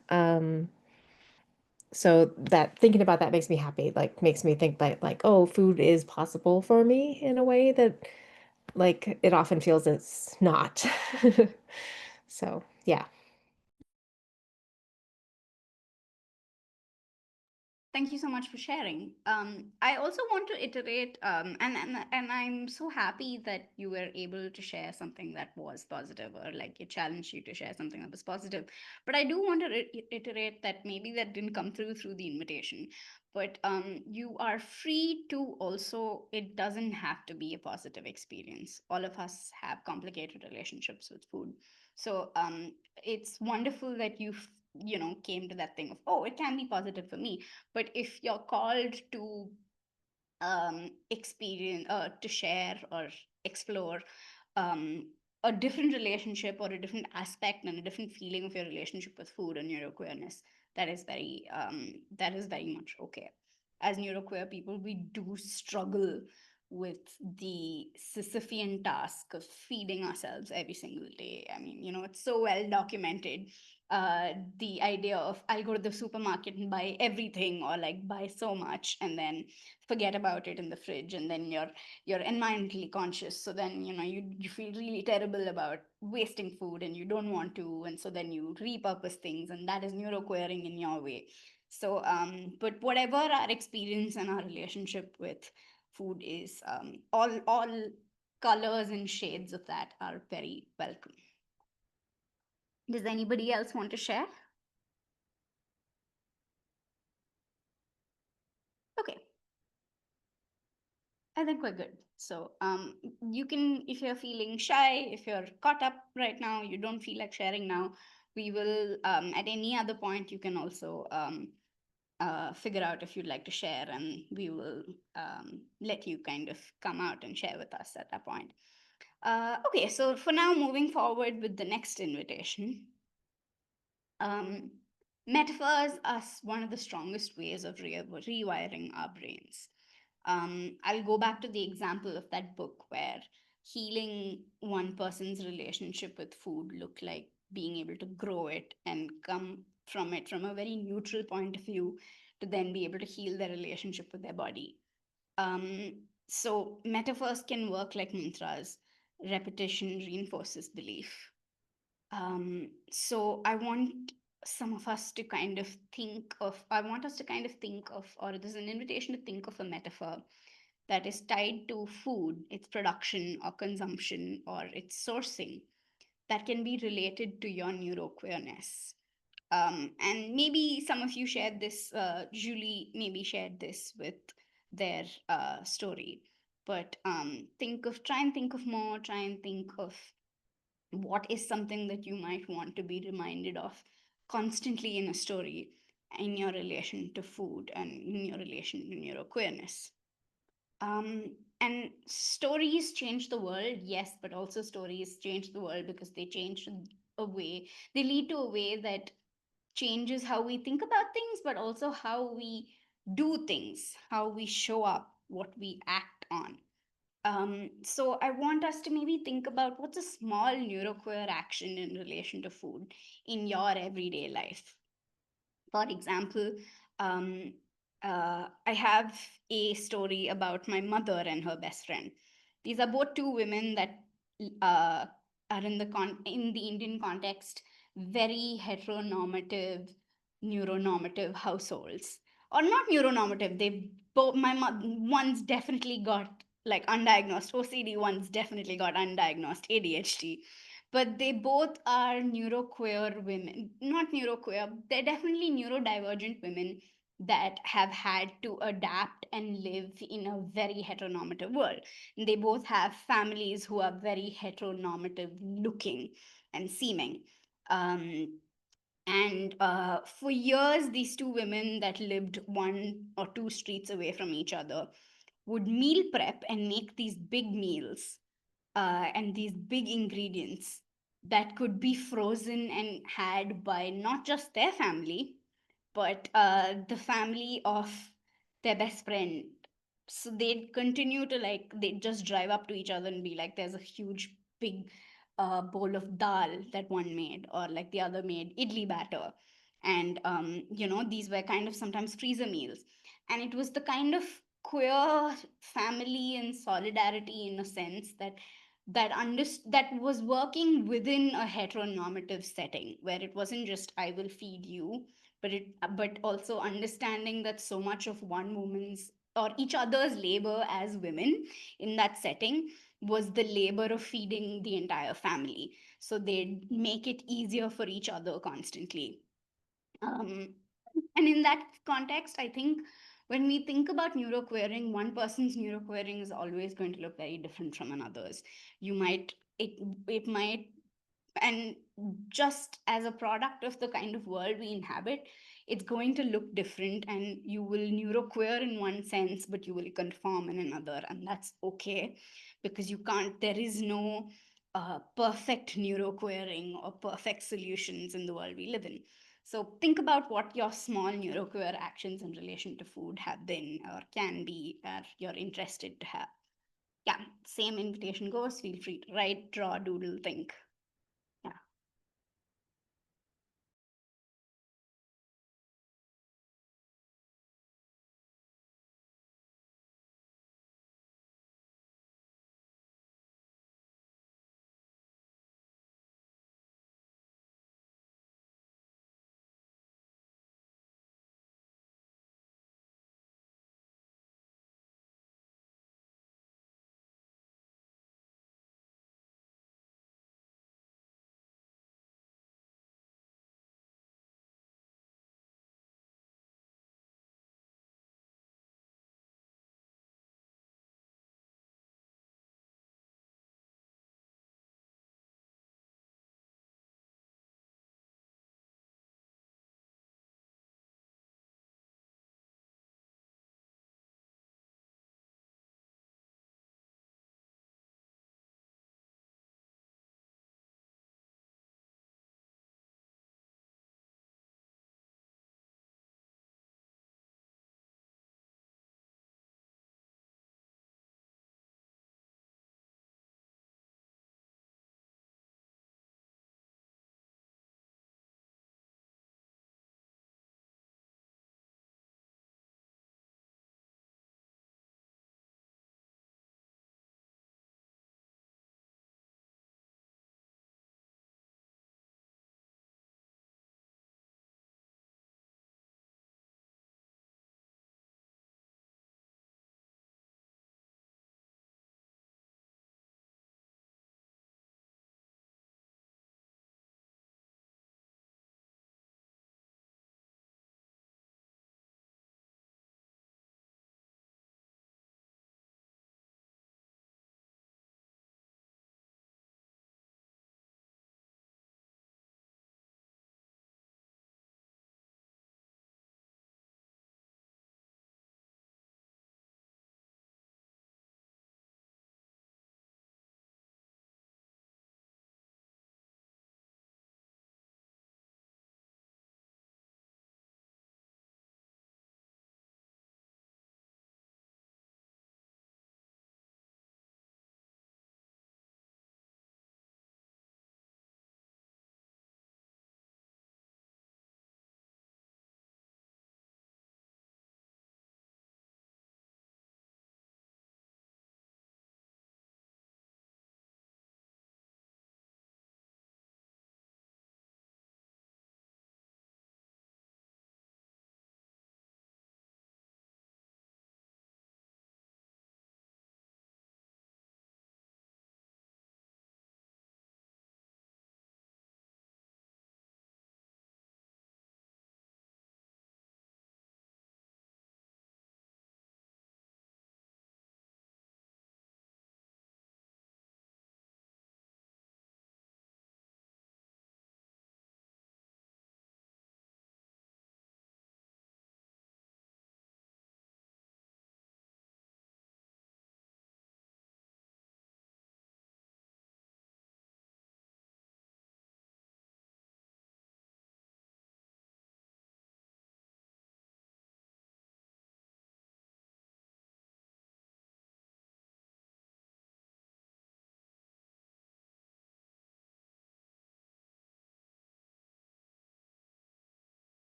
so that thinking about that makes me happy, like makes me think that like, oh, food is possible for me in a way that like it often feels it's not. So, yeah. Thank you so much for sharing. I also want to iterate, and I'm so happy that you were able to share something that was positive, or like it challenged you to share something that was positive. But I do want to iterate that maybe that didn't come through the invitation. But you are free to also. It doesn't have to be a positive experience. All of us have complicated relationships with food, so it's wonderful that you came to that thing of, oh, it can be positive for me. But if you're called to experience, to share or explore um, a different relationship or a different aspect and a different feeling of your relationship with food and neuroqueerness, that is very much okay. As neuroqueer people, we do struggle with the Sisyphean task of feeding ourselves every single day. I mean, it's so well documented. The idea of, I'll go to the supermarket and buy everything, or like buy so much and then forget about it in the fridge, and then you're environmentally conscious, so then you feel really terrible about wasting food and you don't want to, and so then you repurpose things, and that is neuroqueering in your way. So but whatever our experience and our relationship with food is, all colors and shades of that are very welcome. Does anybody else want to share? Okay, I think we're good. So, you can, if you're feeling shy, if you're caught up right now, you don't feel like sharing now, we will, at any other point, you can also figure out if you'd like to share, and we will let you kind of come out and share with us at that point. Okay, so for now, moving forward with the next invitation. Um, Metaphors are one of the strongest ways of rewiring our brains. I'll go back to the example of that book where healing one person's relationship with food looked like being able to grow it and come from it from a very neutral point of view to then be able to heal their relationship with their body. So, metaphors can work like mantras. Repetition reinforces belief. So I want some of us to kind of think of, I want us to kind of think of, or there's an invitation to think of a metaphor that is tied to food, its production or consumption or its sourcing, that can be related to your neuroqueerness. And maybe some of you shared this, Julie maybe shared this with their story. But try and think of more, try and think of what is something that you might want to be reminded of constantly in a story, in your relation to food and in your relation to neuroqueerness. And stories change the world, yes, but also stories change the world because they change a way, they lead to a way that changes how we think about things, but also how we do things, how we show up, what we act on. So I want us to maybe think about what's a small neuroqueer action in relation to food in your everyday life. For example, um, I have a story about my mother and her best friend. These are both two women that uh, are in the Indian context. very heteronormative, neuronormative households. Or not neuronormative, they both, one's definitely got like undiagnosed OCD, one's definitely got undiagnosed ADHD. But they both are neuroqueer women, not neuroqueer, they're definitely neurodivergent women that have had to adapt and live in a very heteronormative world. They both have families who are very heteronormative looking and seeming. Um, and for years, these two women that lived one or two streets away from each other would meal prep and make these big meals and these big ingredients that could be frozen and had by not just their family, but the family of their best friend. So they'd continue to like, they'd just drive up to each other and be like, there's a huge, big bowl of dal that one made, or like the other made idli batter. And, these were kind of sometimes freezer meals. And it was the kind of queer family and solidarity in a sense that was working within a heteronormative setting where it wasn't just I will feed you, but also understanding that so much of one woman's or each other's labor as women in that setting was the labor of feeding the entire family, so they'd make it easier for each other constantly. um, and in that context, I think when we think about neuroqueering, one person's neuroqueering is always going to look very different from another's. You might it might and just as a product of the kind of world we inhabit, it's going to look different, and you will neuroqueer in one sense but you will conform in another, and that's okay, because you can't there is no perfect neuroqueering or perfect solutions in the world we live in. So think about what your small neuroqueer actions in relation to food have been or can be, or you're interested to have. Yeah, same invitation goes. Feel free to write, draw, doodle, think. Yeah.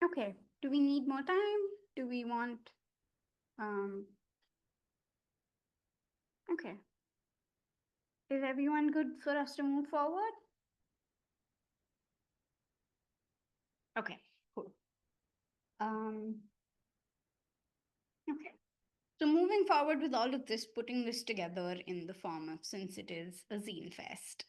Okay. Do we need more time? Do we want um okay. Is everyone good for us to move forward? Okay, cool. Um okay. So moving forward with all of this, putting this together in the form of, since it is a zine fest,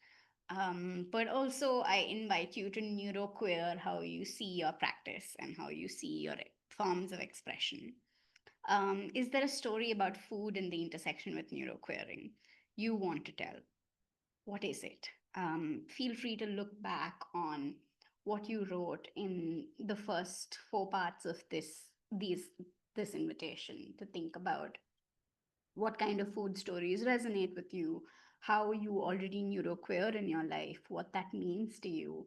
but also I invite you to neuroqueer how you see your practice and how you see your forms of expression. Is there a story about food and the intersection with neuroqueering you want to tell? What is it? Feel free to look back on what you wrote in the first four parts of this invitation, to think about what kind of food stories resonate with you, how you already neuroqueer in your life, what that means to you.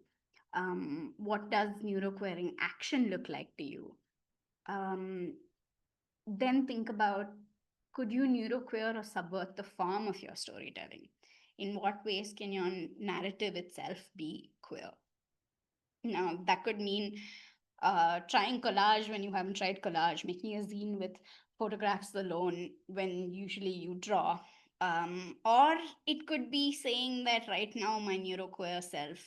What does neuroqueering action look like to you? Um, then think about, could you neuroqueer or subvert the form of your storytelling? In what ways can your narrative itself be queer? Now, that could mean trying collage when you haven't tried collage, making a zine with photographs alone when usually you draw. Or it could be saying that right now my neuroqueer self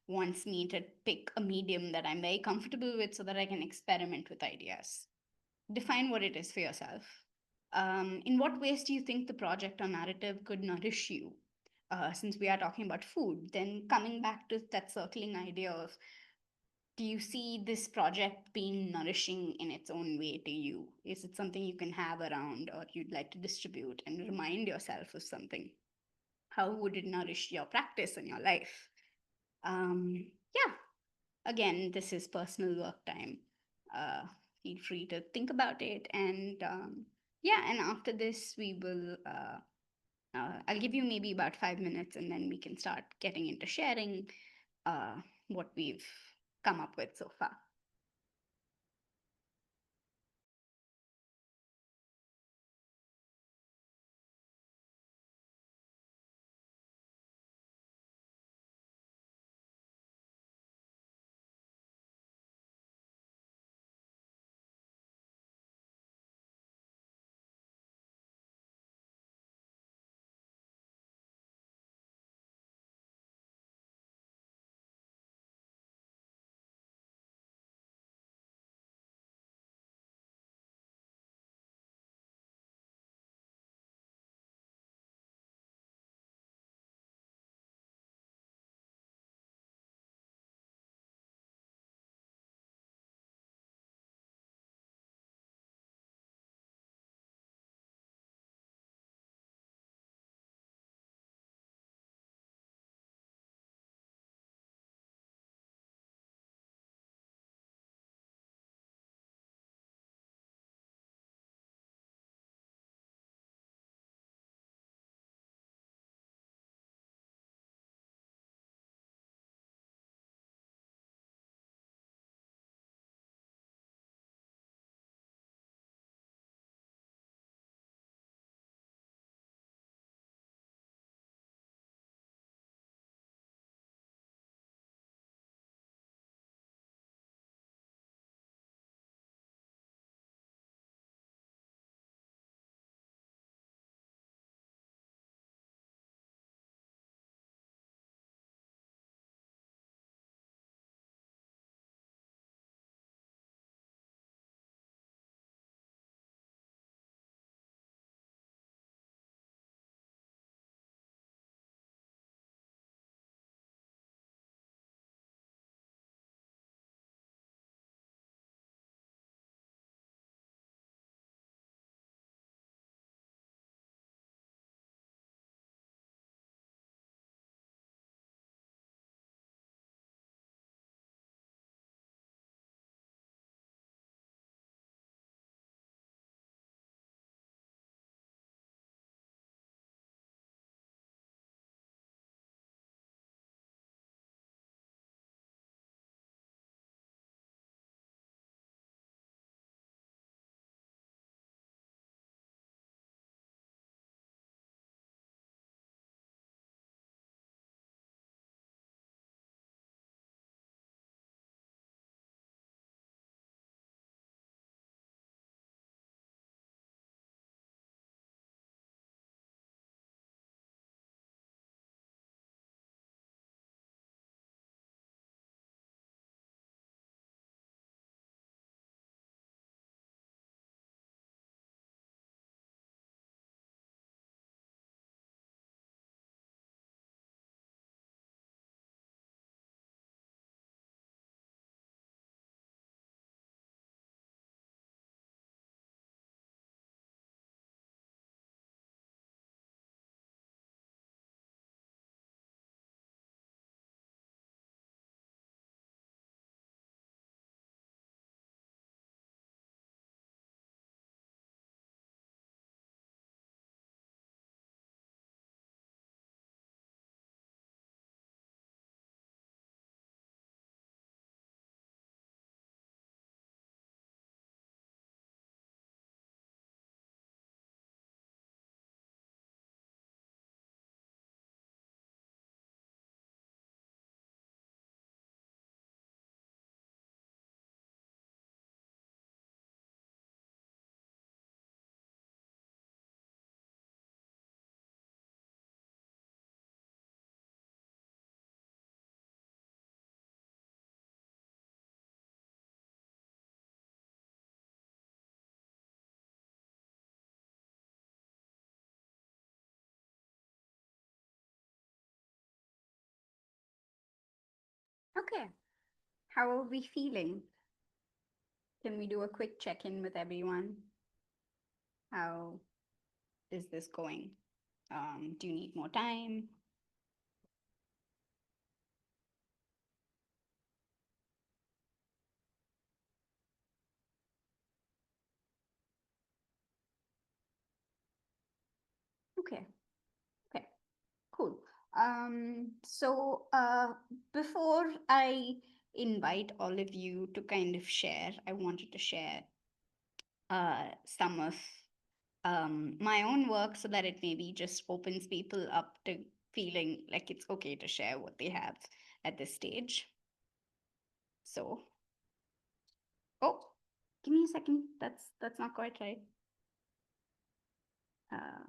wants me to pick a medium that I'm very comfortable with so that I can experiment with ideas. Define what it is for yourself. In what ways do you think the project or narrative could nourish you? Since we are talking about food, then coming back to that circling idea of, do you see this project being nourishing in its own way to you? Is it something you can have around or you'd like to distribute and remind yourself of something? How would it nourish your practice and your life? Yeah, again, this is personal work time. Uh, Feel free to think about it. And yeah, and after this, we will. I'll give you maybe about 5 minutes, and then we can start getting into sharing uh, what we've come up with so far. Okay. How are we feeling? Can we do a quick check in with everyone? How is this going? Do you need more time? Okay. Okay. Cool. So before I invite all of you to kind of share, I wanted to share some of my own work so that it maybe just opens people up to feeling like it's okay to share what they have at this stage. So, oh, give me a second. That's not quite right. Uh,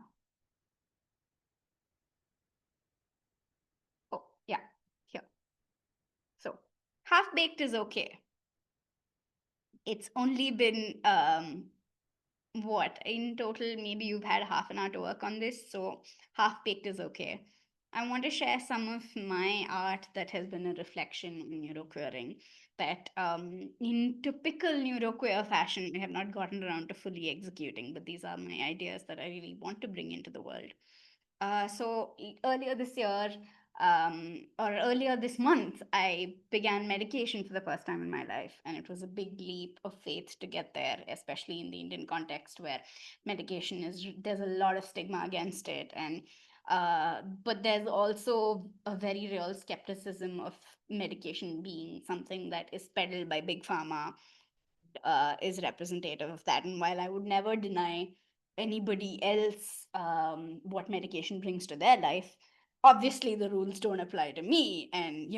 oh, yeah, here. So, half baked is okay. It's only been what in total, maybe you've had half an hour to work on this, so half baked is okay. I want to share some of my art that has been a reflection on neuroqueering that in typical neuroqueer fashion I have not gotten around to fully executing, but these are my ideas that I really want to bring into the world. Earlier this year, or earlier this month, I began medication for the first time in my life, and it was a big leap of faith to get there, especially in the Indian context where medication is there's a lot of stigma against it, and but there's also a very real skepticism of medication being something that is peddled by big pharma is representative of that. And while I would never deny anybody else what medication brings to their life, obviously the rules don't apply to me, and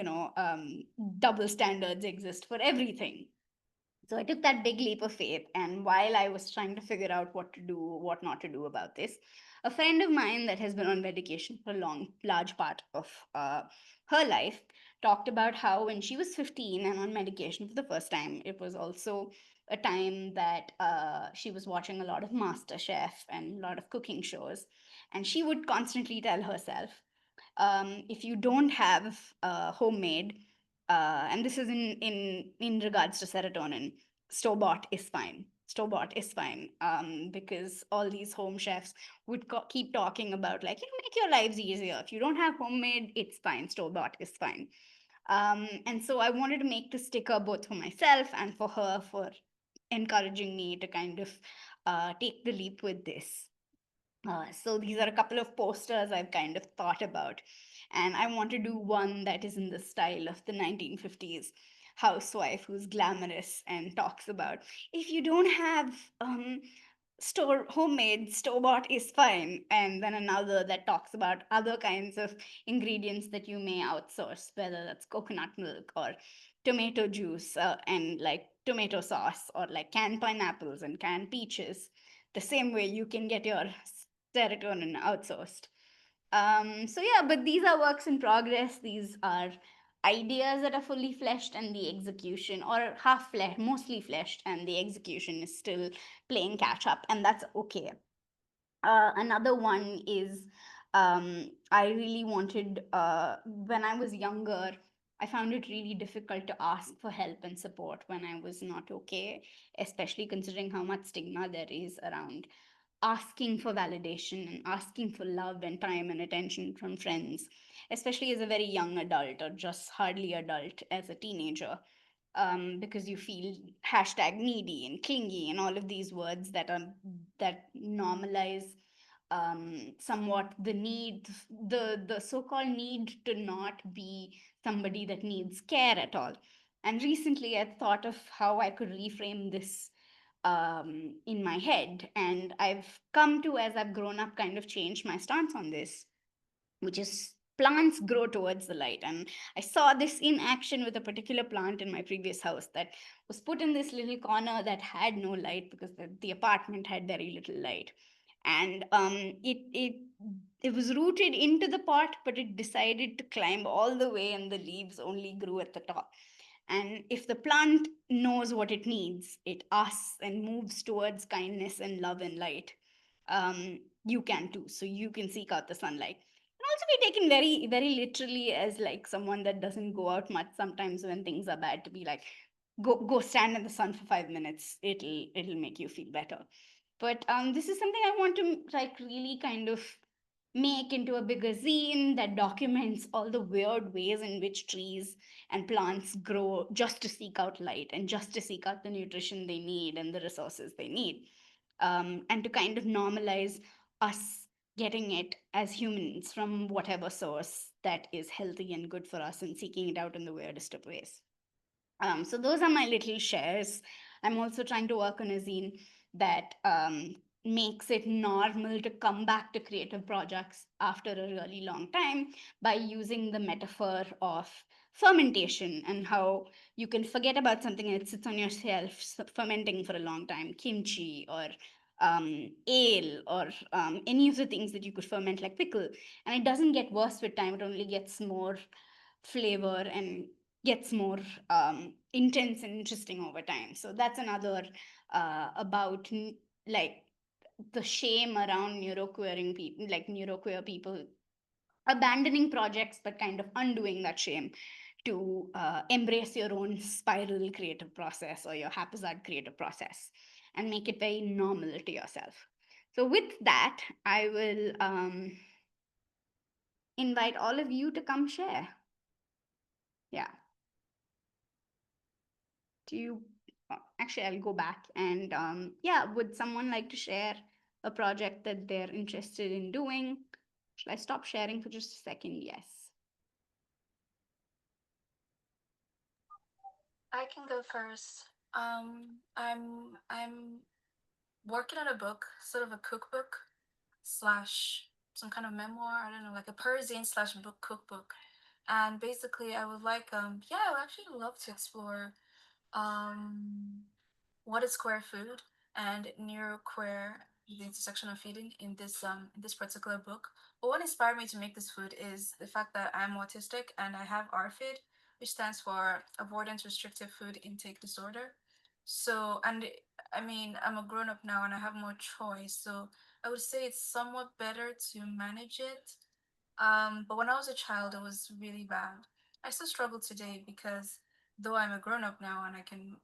double standards exist for everything. So I took that big leap of faith, and while I was trying to figure out what to do, what not to do about this, a friend of mine that has been on medication for a large part of her life talked about how when she was 15 and on medication for the first time, it was also a time that she was watching a lot of Master Chef and a lot of cooking shows, and she would constantly tell herself, if you don't have homemade, and this is in regards to serotonin, store bought is fine. Store bought is fine, because all these home chefs would keep talking about, like, make your lives easier. If you don't have homemade, it's fine. Store bought is fine. And so I wanted to make the sticker both for myself and for her, for encouraging me to kind of take the leap with this. So these are a couple of posters I've kind of thought about, and I want to do one that is in the style of the 1950s housewife who's glamorous and talks about, if you don't have homemade, store bought is fine, and then another that talks about other kinds of ingredients that you may outsource, whether that's coconut milk or tomato juice, and like tomato sauce, or like canned pineapples and canned peaches, the same way you can get your serotonin outsourced. So yeah, but these are works in progress. These are ideas that are fully fleshed, and the execution, or half fleshed, mostly fleshed, and the execution is still playing catch up, and that's okay. Another one is, I really wanted, when I was younger, I found it really difficult to ask for help and support when I was not okay, especially considering how much stigma there is around asking for validation and asking for love and time and attention from friends, especially as a very young adult, or just hardly adult as a teenager, because you feel hashtag needy and clingy and all of these words that normalize somewhat the need, the so-called need to not be somebody that needs care at all. And recently I thought of how I could reframe this in my head, and I've come to, as I've grown up, kind of change my stance on this, which is plants grow towards the light. And I saw this in action with a particular plant in my previous house that was put in this little corner that had no light, because the apartment had very little light. And it was rooted into the pot, but it decided to climb all the way, and the leaves only grew at the top. And if the plant knows what it needs, it asks and moves towards kindness and love and light. You can too. So you can seek out the sunlight. And also be taken very, very literally as like someone that doesn't go out much sometimes when things are bad, to be like, go stand in the sun for 5 minutes. It'll make you feel better. But this is something I want to like really kind of make into a bigger zine that documents all the weird ways in which trees and plants grow just to seek out light and just to seek out the nutrition they need and the resources they need. And to kind of normalize us getting it as humans from whatever source that is healthy and good for us and seeking it out in the weirdest of ways. So those are my little shares. I'm also trying to work on a zine that makes it normal to come back to creative projects after a really long time by using the metaphor of fermentation and how you can forget about something and it sits on your shelf fermenting for a long time, kimchi or ale or any of the things that you could ferment like pickle, and it doesn't get worse with time, it only gets more flavor and gets more intense and interesting over time. So that's another about like the shame around neuroqueering people, like neuroqueer people abandoning projects but kind of undoing that shame to embrace your own spiral creative process or your haphazard creative process and make it very normal to yourself. So with that, I will invite all of you to come share. Yeah. Do you actually, I'll go back and yeah, would someone like to share a project that they're interested in doing? Shall I stop sharing for just a second? Yes. I can go first. I'm working on a book, sort of a cookbook slash some kind of memoir. I don't know, like a Persian slash book cookbook. And basically, I would like yeah, I would actually love to explore um what is queer food and neuroqueer, the intersection of feeding in this particular book. But what inspired me to make this food is the fact that I'm autistic and I have RFID, which stands for avoidance restrictive food intake disorder. So, and I mean, I'm a grown up now and I have more choice. So I would say it's somewhat better to manage it, but when I was a child, it was really bad. I still struggle today because though I'm a grown up now and I can,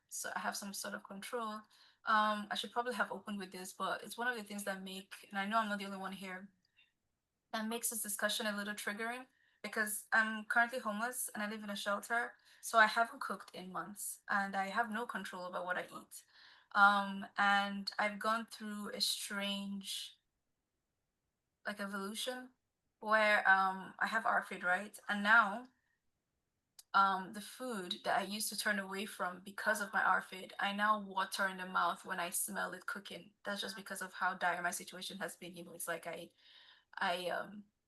so I have some sort of control. I should probably have opened with this, but it's one of the things that make, and I know I'm not the only one here, that makes this discussion a little triggering because I'm currently homeless and I live in a shelter, so I haven't cooked in months and I have no control over what I eat. And I've gone through a strange like evolution where I have ARFID, right? And now the food that I used to turn away from because of my ARFID, I now water in the mouth when I smell it cooking. That's just because of how dire my situation has been. You know, it's like I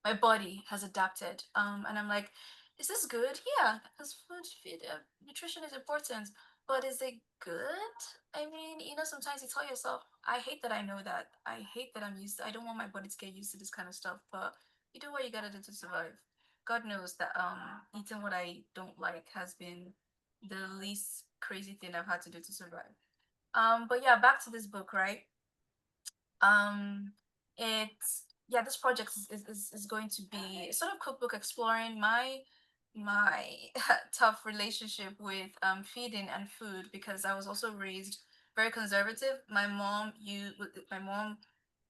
my body has adapted. And I'm like, is this good? Yeah, because nutrition is important, but is it good? I mean, you know, sometimes you tell yourself, I hate that I know that. I hate that I'm used to, I don't want my body to get used to this kind of stuff, but you do what you gotta do to survive. God knows that eating what I don't like has been the least crazy thing I've had to do to survive. But yeah, back to this book, right? um it's yeah, this project is going to be sort of cookbook exploring my tough relationship with feeding and food because I was also raised very conservative. My mom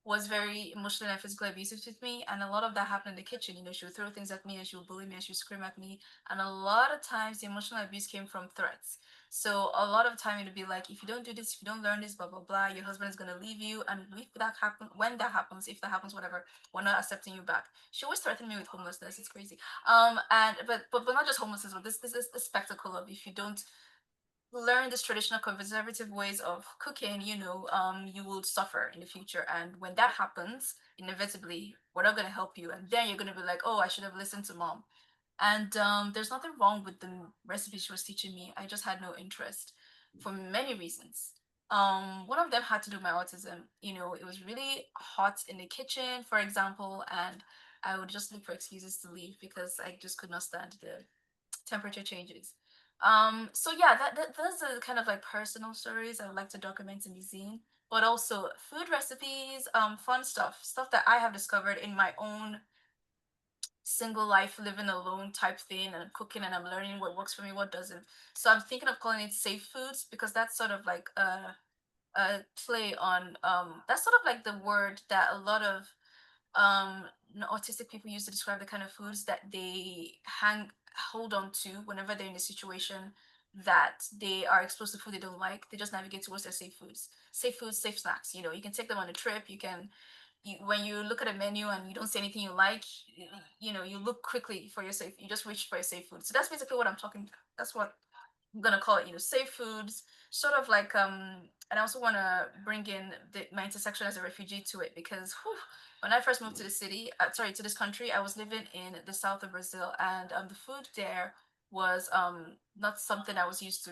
was very emotionally and physically abusive with me, and a lot of that happened in the kitchen. You know, she would throw things at me and she would bully me and she would scream at me, and a lot of times the emotional abuse came from threats. So a lot of time it'd be like, if you don't do this, if you don't learn this, blah blah blah, your husband is gonna leave you, and if that happen, when that happens, if that happens, whatever, we're not accepting you back. She always threatened me with homelessness. It's crazy. And but not just homelessness, but this is the spectacle of if you don't learn these traditional conservative ways of cooking, you know, you will suffer in the future. And when that happens, inevitably, we're not going to help you. And then you're going to be like, oh, I should have listened to mom. And there's nothing wrong with the recipe she was teaching me. I just had no interest for many reasons. One of them had to do with my autism. You know, it was really hot in the kitchen, for example, and I would just look for excuses to leave because I just could not stand the temperature changes. So yeah, those are kind of like personal stories I would like to document in the zine, but also food recipes, fun stuff, stuff that I have discovered in my own single life living alone type thing, and I'm cooking and I'm learning what works for me, what doesn't. So I'm thinking of calling it safe foods, because that's sort of like play on that's sort of like the word that a lot of um autistic people use to describe the kind of foods that they hold on to whenever they're in a situation that they are exposed to food they don't like. They just navigate towards their safe foods, safe snacks. You can take them on a trip. When you look at a menu and you don't see anything you like, you look quickly for your safe. You just reach for your safe food. So that's basically what I'm talking. That's what I'm gonna call it, safe foods, sort of like and I also want to bring in my intersection as a refugee to it, because when I first moved to the city, sorry, to this country, I was living in the south of Brazil, and the food there was not something I was used to.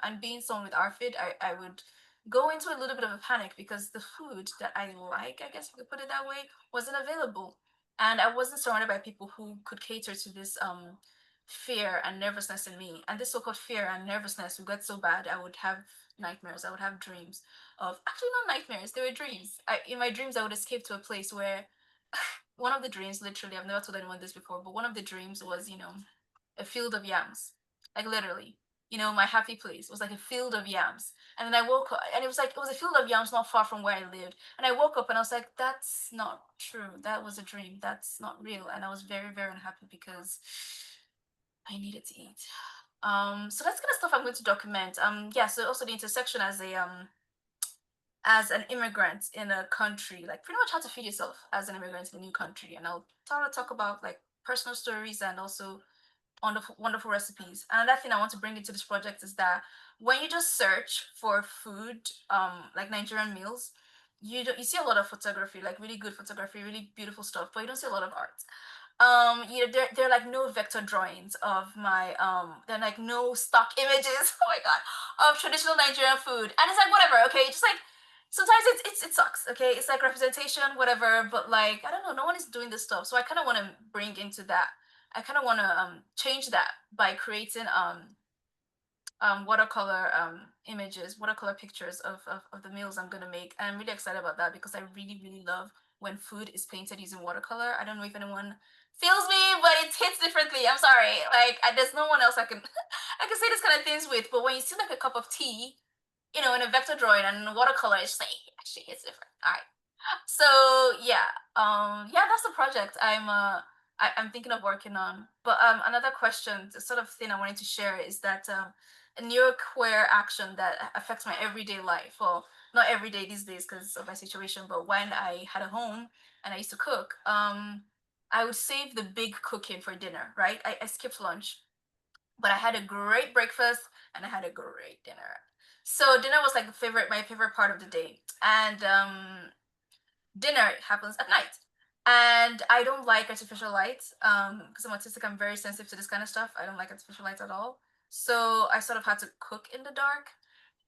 And being someone with ARFID, I would go into a little bit of a panic because the food that I like, I guess you could put it that way, wasn't available, and I wasn't surrounded by people who could cater to this fear and nervousness in me. And this so-called fear and nervousness would get so bad, I would have nightmares. I would have dreams of, actually not nightmares, they were dreams. In my dreams, I would escape to a place where one of the dreams, literally, I've never told anyone this before, but one of the dreams was, a field of yams, like literally. My happy place was like a field of yams. And then I woke up, and it was a field of yams not far from where I lived. And I woke up and I was like, that's not true. That was a dream. That's not real. And I was very, very unhappy because I needed to eat. So that's kind of stuff I'm going to document. Yeah, so also the intersection as an immigrant in a country, like pretty much how to feed yourself as an immigrant in a new country. And I'll talk about like personal stories and also wonderful, wonderful recipes. And another thing I want to bring into this project is that when you just search for food, like Nigerian meals, you see a lot of photography, like really good photography, really beautiful stuff, but you don't see a lot of art. They're like no vector drawings of my they're like no stock images, oh my god, of traditional Nigerian food. And it's like whatever, okay, just like sometimes it sucks, okay, it's like representation, whatever, but like I don't know, no one is doing this stuff, so I kind of want to bring into that. I kind of want to change that by creating watercolor images, watercolor pictures of the meals I'm gonna make. And I'm really excited about that because I really, really love when food is painted using watercolor. I don't know if anyone feels me, but it hits differently. I'm sorry. Like there's no one else I can I can say this kind of things with, but when you see like a cup of tea, in a vector drawing and watercolor, it's just like it actually hits different. All right. So yeah, that's the project I'm thinking of working on. But another question, the sort of thing I wanted to share is that a neuroqueer action that affects my everyday life. Well, not every day these days because of my situation, but when I had a home and I used to cook, I would save the big cooking for dinner, right? I skipped lunch, but I had a great breakfast and I had a great dinner. So dinner was like my favorite part of the day. And dinner happens at night. And I don't like artificial lights because I'm autistic. I'm very sensitive to this kind of stuff. I don't like artificial lights at all. So I sort of had to cook in the dark.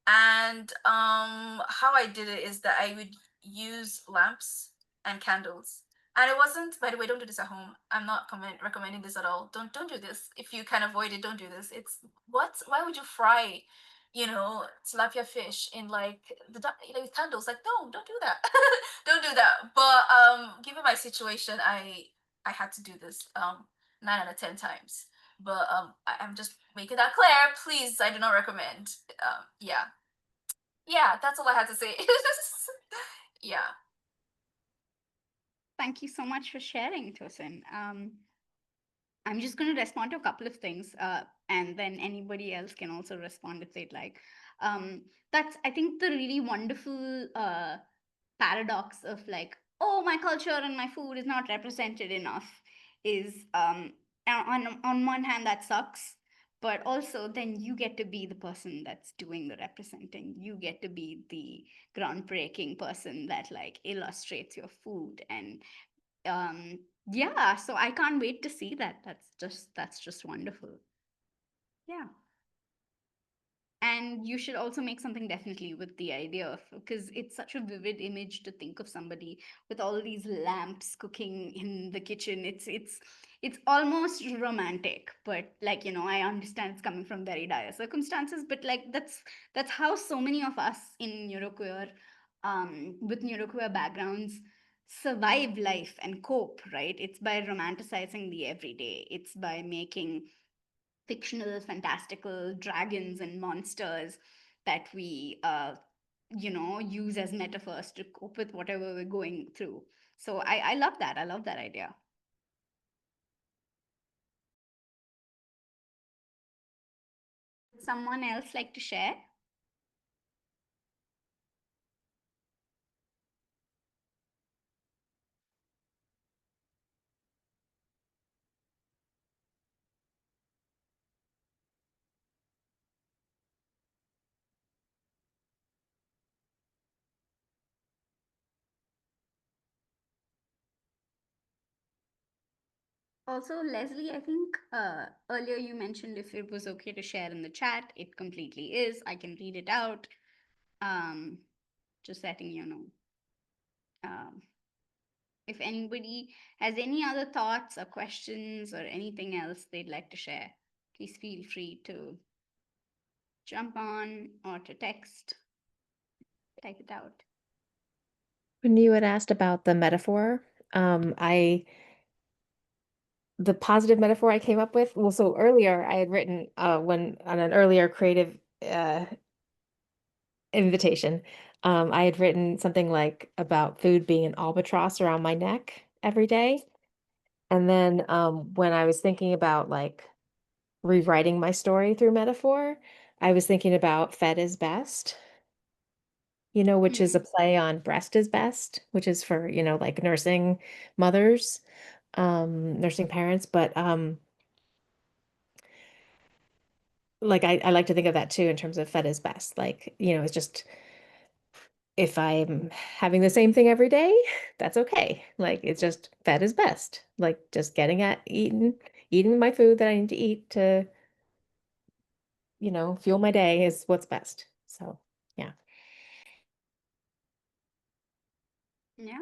And how I did it is that I would use lamps and candles. And it wasn't, by the way, don't do this at home. I'm not recommending this at all. Don't do this. If you can avoid it, don't do this. It's what? Why would you fry, tilapia fish in like with candles? Like, no, don't do that. Don't do that. But given my situation, I had to do this 9 out of 10 times. But I'm just making that clear. Please, I do not recommend. Yeah, yeah, that's all I had to say. Yeah. Thank you so much for sharing, Tosin. I'm just going to respond to a couple of things, and then anybody else can also respond if they'd like. That's, I think, the really wonderful paradox of like, oh, my culture and my food is not represented enough. Is on one hand that sucks, but also then you get to be the person that's doing the representing. You get to be the groundbreaking person that like illustrates your food and yeah, so I can't wait to see that. That's just wonderful. Yeah. And you should also make something definitely with the idea of, because it's such a vivid image to think of somebody with all these lamps cooking in the kitchen. It's almost romantic, but like, I understand it's coming from very dire circumstances, but like that's how so many of us in neuroqueer with neuroqueer backgrounds survive life and cope, right? It's by romanticizing the everyday. It's by making fictional, fantastical dragons and monsters that we, use as metaphors to cope with whatever we're going through. So I love that. I love that idea. Would someone else like to share? Also, Leslie, I think earlier you mentioned if it was okay to share in the chat. It completely is. I can read it out. Um, just letting you know. Um, if anybody has any other thoughts or questions or anything else they'd like to share, please feel free to jump on or to type it out. When you had asked about the metaphor, I the positive metaphor I came up with, well, so earlier I had written when on an earlier creative uh invitation, I had written something like about food being an albatross around my neck every day. And then when I was thinking about like rewriting my story through metaphor, I was thinking about fed is best, which is a Mm. play on breast is best, which is for, like nursing mothers, nursing parents. But like I like to think of that too in terms of fed is best. Like, it's just if I'm having the same thing every day, that's okay. Like it's just fed is best. Like just getting at eating my food that I need to eat to, fuel my day is what's best. So, yeah. Yeah.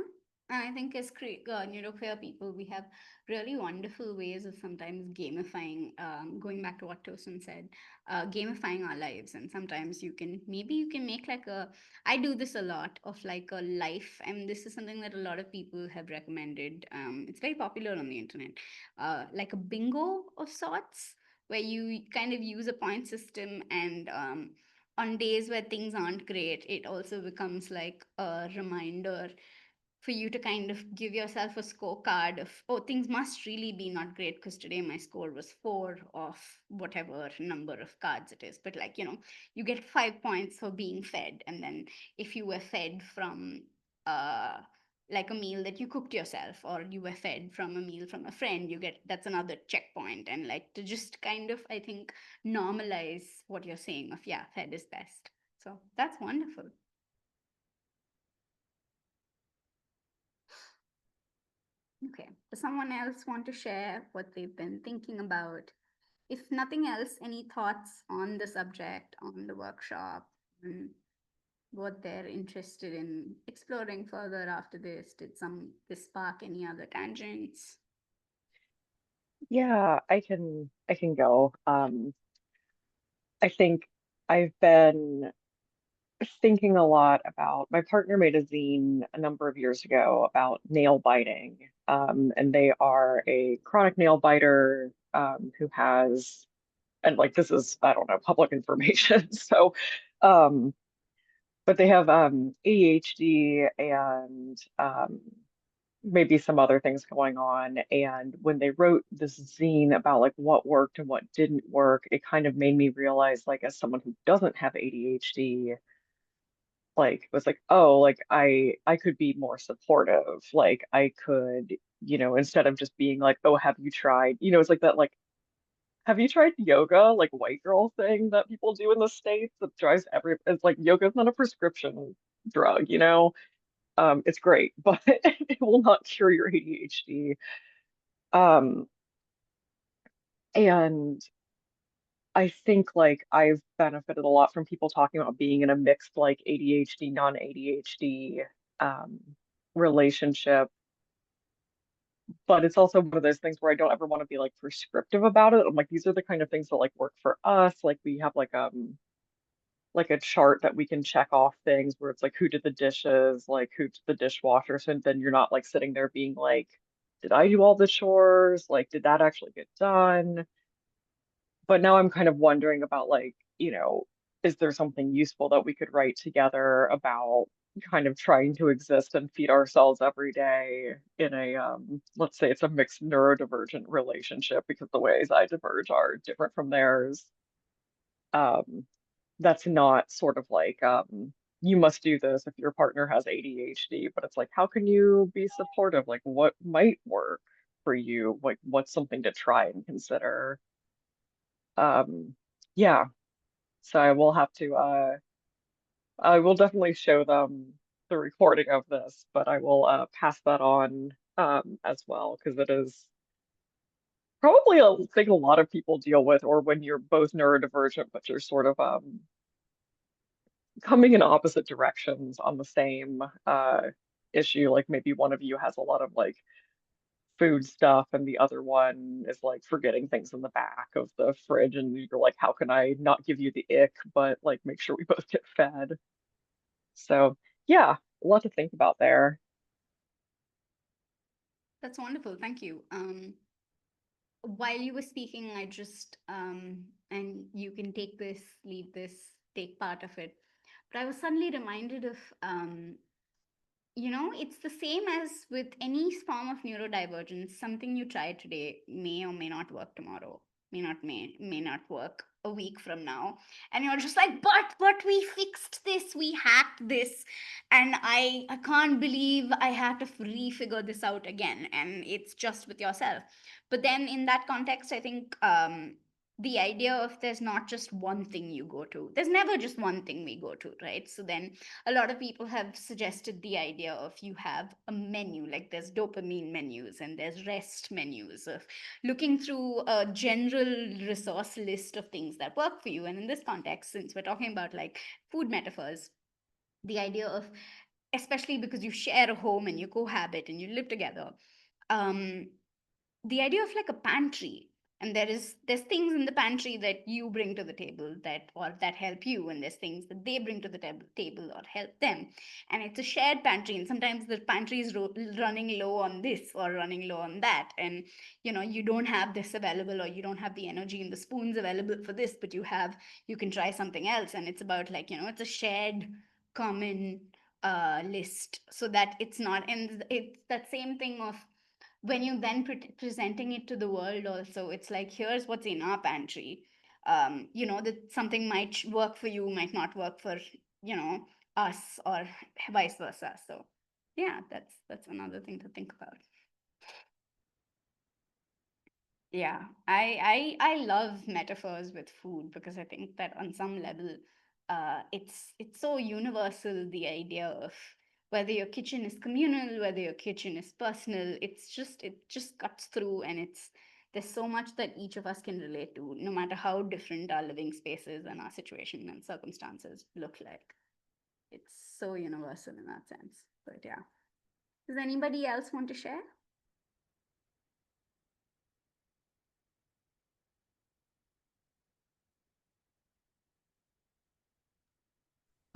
And I think as neuroqueer people, we have really wonderful ways of sometimes gamifying, going back to what Tosin said, gamifying our lives. And sometimes maybe you can make like I do this a lot of like a life. And this is something that a lot of people have recommended. It's very popular on the internet, like a bingo of sorts, where you kind of use a point system and, on days where things aren't great, it also becomes like a reminder for you to kind of give yourself a scorecard of, oh, things must really be not great because today my score was 4 of whatever number of cards it is. But like, you get 5 points for being fed. And then if you were fed from uh like a meal that you cooked yourself, or you were fed from a meal from a friend, that's another checkpoint. And like to just kind of, I think, normalize what you're saying of, yeah, fed is best. So that's wonderful. Okay. Does someone else want to share what they've been thinking about? If nothing else, any thoughts on the subject, on the workshop, and what they're interested in exploring further after this? Did this spark any other tangents? Yeah, I can go. I think I've been thinking a lot about my partner made a zine a number of years ago about nail biting. And they are a chronic nail biter who has, and like this is, I don't know, public information. So, um, but they have ADHD and maybe some other things going on. And when they wrote this zine about like what worked and what didn't work, it kind of made me realize, like, as someone who doesn't have ADHD, like was like, oh, like I could be more supportive. Like I could, instead of just being like, oh, have you tried? It's like that, like, have you tried yoga? Like white girl thing that people do in the States that drives it's like yoga's not a prescription drug. It's great, but it will not cure your ADHD. Um, and I think like I've benefited a lot from people talking about being in a mixed like ADHD, non-ADHD um relationship. But it's also one of those things where I don't ever want to be like prescriptive about it. I'm like, these are the kind of things that like work for us. Like we have like a chart that we can check off things where it's like who did the dishes, like who did the dishwasher, so then you're not like sitting there being like, did I do all the chores? Like, did that actually get done? But now I'm kind of wondering about like, is there something useful that we could write together about kind of trying to exist and feed ourselves every day in a let's say it's a mixed neurodivergent relationship because the ways I diverge are different from theirs. Um, that's not sort of like you must do this if your partner has ADHD, but it's like how can you be supportive? Like what might work for you? Like what's something to try and consider? Um, yeah, so I will definitely show them the recording of this, but I will pass that on as well because it is probably a thing a lot of people deal with, or when you're both neurodivergent, but you're sort of coming in opposite directions on the same issue. Like maybe one of you has a lot of like food stuff and the other one is like forgetting things in the back of the fridge and you're like, how can I not give you the ick, but like make sure we both get fed? So yeah, a lot to think about there. That's wonderful. Thank you. While you were speaking, I just, and you can take this, leave this, take part of it. But I was suddenly reminded of, it's the same as with any form of neurodivergence. Something you try today may or may not work tomorrow, may not work a week from now. And you're just like, but we fixed this, we hacked this, and I can't believe I had to refigure this out again. And it's just with yourself. But then in that context, I think the idea of there's not just one thing you go to. There's never just one thing we go to, right? So then a lot of people have suggested the idea of you have a menu, like there's dopamine menus and there's rest menus, of looking through a general resource list of things that work for you. And in this context, since we're talking about like food metaphors, the idea of, especially because you share a home and you cohabit and you live together, um, the idea of like a pantry, and there's things in the pantry that you bring to the table that, or that help you, and there's things that they bring to the table or help them, and it's a shared pantry, and sometimes the pantry is running low on this or running low on that, and you don't have this available, or you don't have the energy and the spoons available for this, but you can try something else, and it's about like, it's a shared common list, so that it's not, and it's that same thing of when you then presenting it to the world also, it's like, here's what's in our pantry. That something might work for you, might not work for us, or vice versa. So yeah, that's another thing to think about. Yeah, I love metaphors with food because I think that on some level, it's so universal, the idea of whether your kitchen is communal, whether your kitchen is personal. It just cuts through, and there's so much that each of us can relate to, no matter how different our living spaces and our situation and circumstances look like. It's so universal in that sense. But yeah, does anybody else want to share?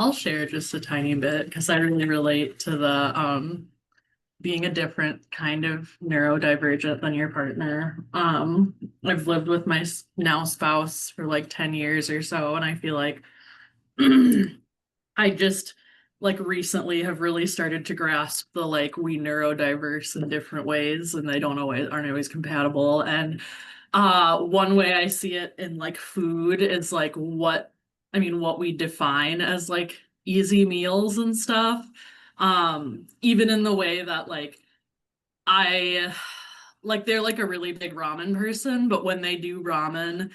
I'll share just a tiny bit because I really relate to the being a different kind of neurodivergent than your partner. I've lived with my now spouse for like 10 years or so, and I feel like I just like recently have really started to grasp the like we neurodiverse in different ways and they don't always aren't always compatible. And one way I see it in like food is like what we define as like easy meals and stuff. Even in the way that like I like they're like a really big ramen person, but when they do ramen,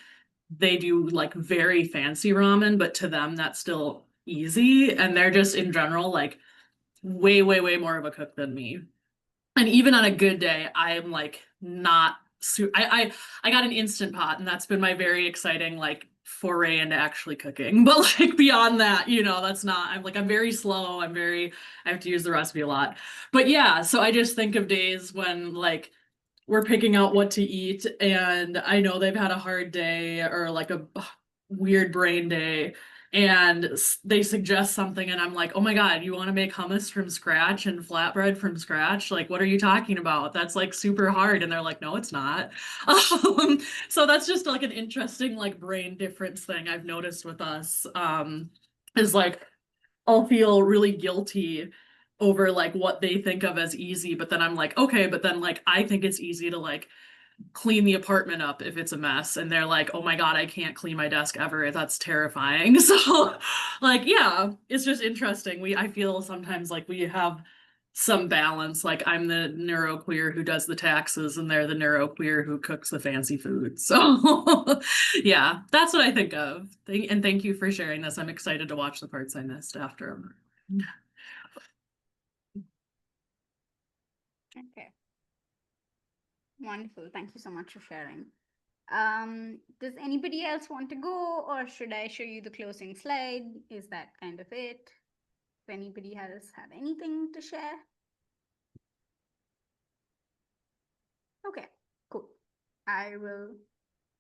they do like very fancy ramen, but to them that's still easy. And they're just in general like way, way, way more of a cook than me. And even on a good day, I'm like not I got an instant pot and that's been my very exciting like foray into actually cooking. But like beyond that, that's not I'm very slow. I have to use the recipe a lot. But yeah, so I just think of days when like we're picking out what to eat and I know they've had a hard day or like a weird brain day and they suggest something and I'm like, oh my God, you want to make hummus from scratch and flatbread from scratch? Like, what are you talking about? That's like super hard. And they're like, no, it's not. So that's just like an interesting like brain difference thing I've noticed with us. Is like I'll feel really guilty over like what they think of as easy, but then I'm like, okay, but then like I think it's easy to like clean the apartment up if it's a mess, and they're like, oh my God, I can't clean my desk ever, that's terrifying. So like, yeah, it's just interesting. I feel sometimes like we have some balance, like I'm the neuroqueer who does the taxes and they're the neuroqueer who cooks the fancy food. So yeah, that's what I think of. And thank you for sharing this. I'm excited to watch the parts I missed after. Okay. Wonderful. Thank you so much for sharing. Does anybody else want to go, or should I show you the closing slide? Is that kind of it? Does anybody else have anything to share? Okay, cool. I will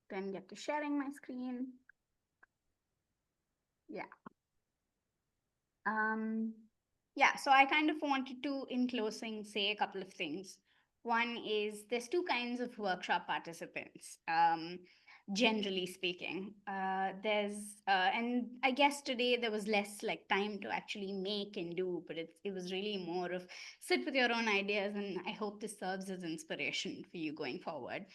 then get to sharing my screen. Yeah. Yeah, so I kind of wanted to, in closing, say a couple of things. One is there's two kinds of workshop participants, generally speaking. And I guess today there was less like time to actually make and do, but it was really more of sit with your own ideas, and I hope this serves as inspiration for you going forward.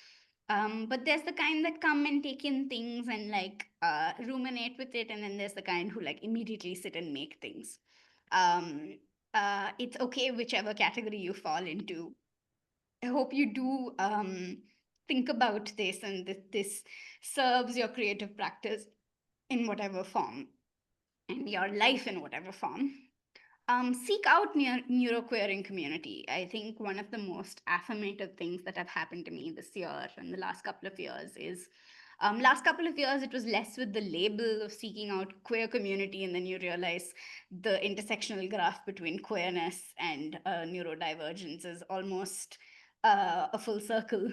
But there's the kind that come and take in things and like ruminate with it, and then there's the kind who like immediately sit and make things. Um, it's okay whichever category you fall into. I hope you do think about this, and that this serves your creative practice in whatever form, and your life in whatever form. Seek out neuroqueering community. I think one of the most affirmative things that have happened to me this year and the last couple of years is last couple of years it was less with the label of seeking out queer community, and then you realize the intersectional graph between queerness and neurodivergence is almost a full circle.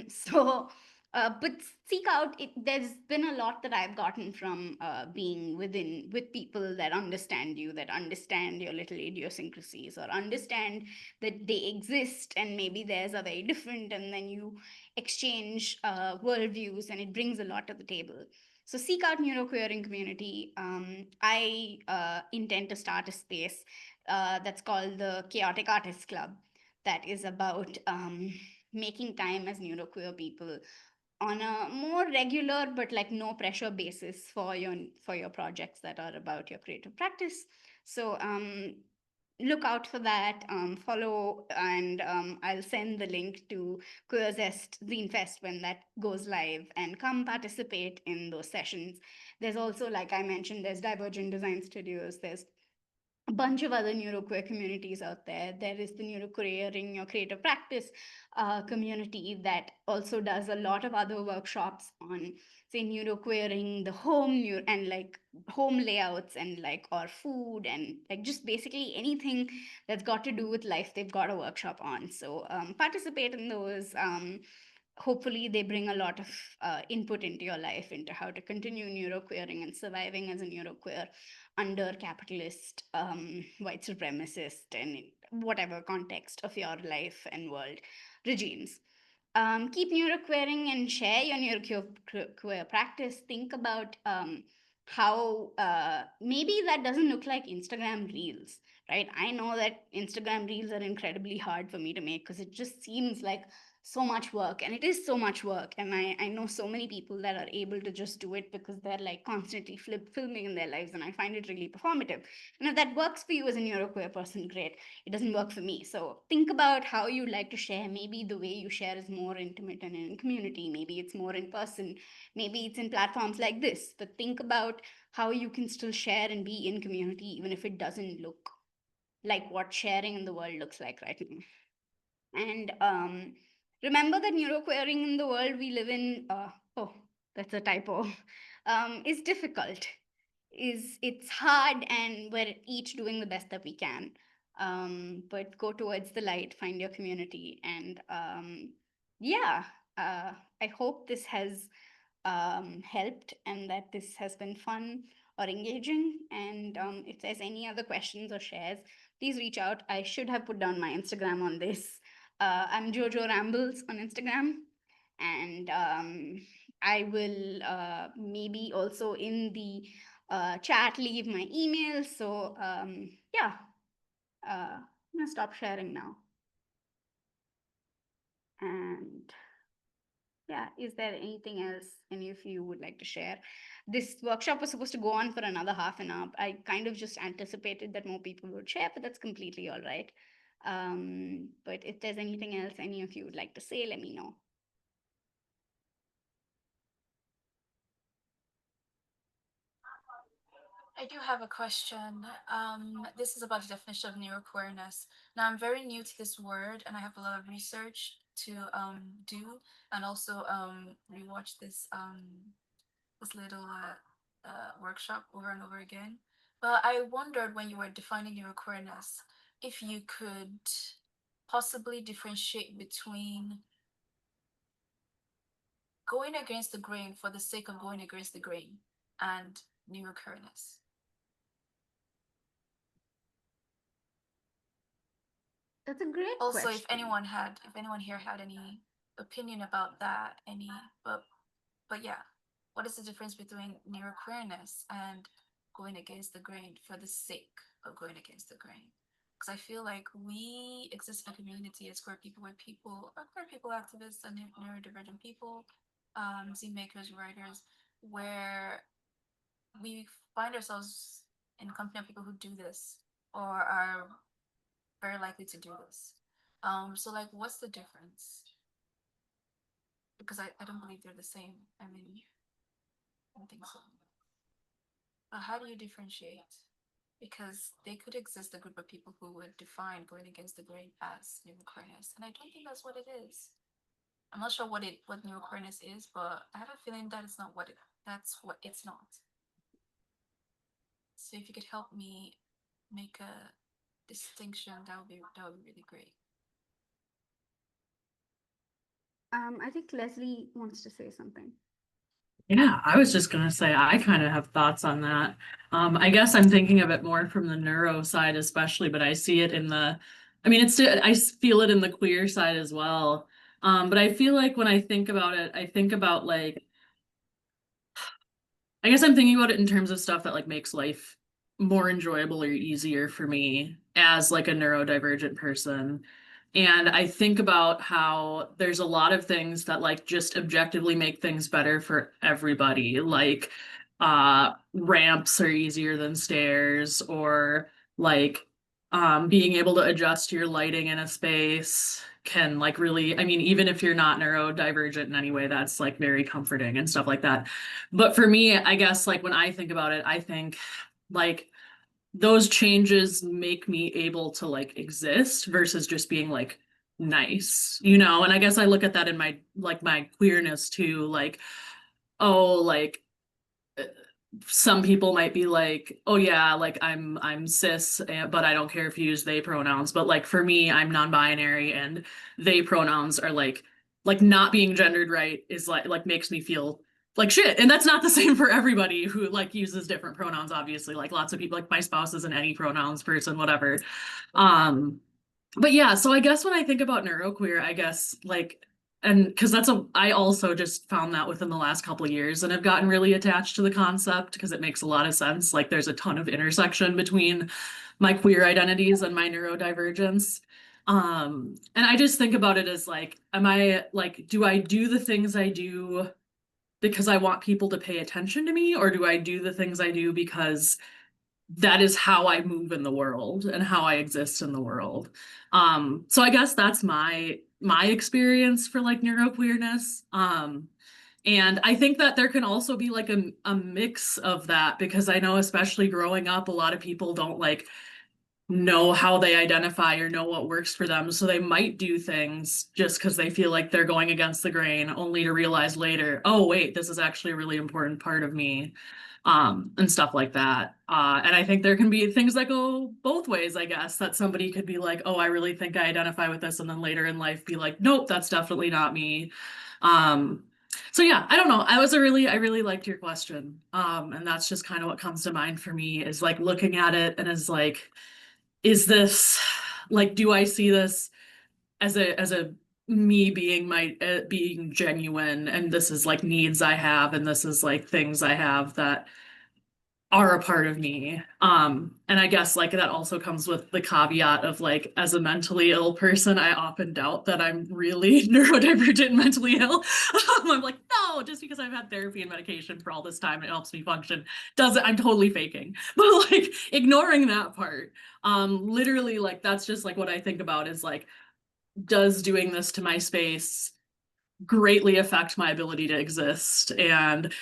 So but seek out it. There's been a lot that I've gotten from being with people that understand you, that understand your little idiosyncrasies, or understand that they exist and maybe theirs are very different, and then you exchange worldviews, and it brings a lot to the table. So seek out neuroqueering community. I intend to start a space that's called the Chaotic Artists Club, that is about making time as neuroqueer people on a more regular but like no pressure basis for your projects that are about your creative practice. So look out for that, follow, and I'll send the link to Queerzest Zine Fest when that goes live, and come participate in those sessions. There's also, like I mentioned, there's Divergent Design Studios, there's a bunch of other neuroqueer communities out there. There is the neuroqueering your creative practice community that also does a lot of other workshops on, say, neuroqueering the home and like home layouts and like or food and like just basically anything that's got to do with life. They've got a workshop on. So participate in those. Hopefully they bring a lot of input into your life, into how to continue neuroqueering and surviving as a neuroqueer under capitalist, white supremacist, and whatever context of your life and world regimes. Keep neuroqueering and share your neuroqueer practice. Think about how maybe that doesn't look like Instagram reels, right? I know that Instagram reels are incredibly hard for me to make because it just seems like so much work, and it is so much work, and I know so many people that are able to just do it because they're like constantly filming in their lives, and I find it really performative. And if that works for you as a neuroqueer person, great. It doesn't work for me. So think about how you like to share. Maybe the way you share is more intimate and in community, maybe it's more in person, maybe it's in platforms like this, but think about how you can still share and be in community even if it doesn't look like what sharing in the world looks like right now. And remember that neuroqueering in the world we live in, oh, that's a typo, is difficult. It's hard, and we're each doing the best that we can. But go towards the light, find your community, and yeah, I hope this has helped and that this has been fun or engaging. And if there's any other questions or shares, please reach out. I should have put down my Instagram on this. I'm Jojo Rambles on Instagram. And I will maybe also in the chat leave my email. So yeah, I'm gonna stop sharing now. And yeah, is there anything else any of you would like to share? This workshop was supposed to go on for another half an hour. I kind of just anticipated that more people would share, but that's completely all right. But if there's anything else any of you would like to say, let me know. I do have a question. This is about the definition of neuroqueerness. Now, I'm very new to this word, and I have a lot of research to do, and also rewatch this little workshop over and over again. But I wondered when you were defining neuroqueerness if you could possibly differentiate between going against the grain for the sake of going against the grain and neuroqueerness. That's a great Also, question. if anyone here had any opinion about that, but yeah, what is the difference between neuroqueerness and going against the grain for the sake of going against the grain? Because I feel like we exist in a community as queer people, where people are queer people, activists, and neurodivergent people, scene makers, writers, where we find ourselves in company of people who do this or are very likely to do this. So like, what's the difference? Because I don't believe they're the same. I mean, I don't think so. But how do you differentiate? Because they could exist a group of people who would define going against the grain as neuroqueerness, and I don't think that's what it is. I'm not sure what neuroqueerness is, but I have a feeling that it's not that's what it's not. So if you could help me make a distinction, that would be really great. I think Leslie wants to say something. Yeah, I was just gonna say I kind of have thoughts on that. I guess I'm thinking of it more from the neuro side, especially, but I see it in I mean, I feel it in the queer side as well. But I feel like when I think about it, I think about like, I guess I'm thinking about it in terms of stuff that like makes life more enjoyable or easier for me as like a neurodivergent person. And I think about how there's a lot of things that like just objectively make things better for everybody. Like ramps are easier than stairs, or like being able to adjust your lighting in a space can like really, I mean, even if you're not neurodivergent in any way, that's like very comforting and stuff like that. But for me, I guess like when I think about it, I think like those changes make me able to like exist versus just being like nice, you know? And I guess I look at that in my queerness too, like, oh, like some people might be like, oh yeah, like I'm cis, but I don't care if you use they pronouns. But like for me, I'm non-binary, and they pronouns are like not being gendered right is like makes me feel like shit. And that's not the same for everybody who like uses different pronouns, obviously. Like lots of people, like my spouse isn't any pronouns person, whatever. Um, but yeah, so I guess when I think about neuroqueer, I guess like, and because I also just found that within the last couple of years and have gotten really attached to the concept because it makes a lot of sense. Like there's a ton of intersection between my queer identities and my neurodivergence. And I just think about it as like, do I do the things I do because I want people to pay attention to me, or do I do the things I do because that is how I move in the world and how I exist in the world. So I guess that's my experience for like neuroqueerness. And I think that there can also be like a mix of that, because I know especially growing up, a lot of people don't like know how they identify or know what works for them. So they might do things just because they feel like they're going against the grain, only to realize later, oh, wait, this is actually a really important part of me, and stuff like that. And I think there can be things that go both ways, I guess, that somebody could be like, oh, I really think I identify with this, and then later in life be like, nope, that's definitely not me. So yeah, I don't know. I really liked your question. And that's just kind of what comes to mind for me is like looking at it and is like, is this like, do I see this as a me being being genuine, and this is like needs I have, and this is like things I have that are a part of me. And I guess like that also comes with the caveat of like, as a mentally ill person, I often doubt that I'm really neurodivergent and mentally ill. I'm like, no, just because I've had therapy and medication for all this time, it helps me function. Doesn't, I'm totally faking. But like ignoring that part, literally like that's just like what I think about is like, does doing this to my space greatly affect my ability to exist? And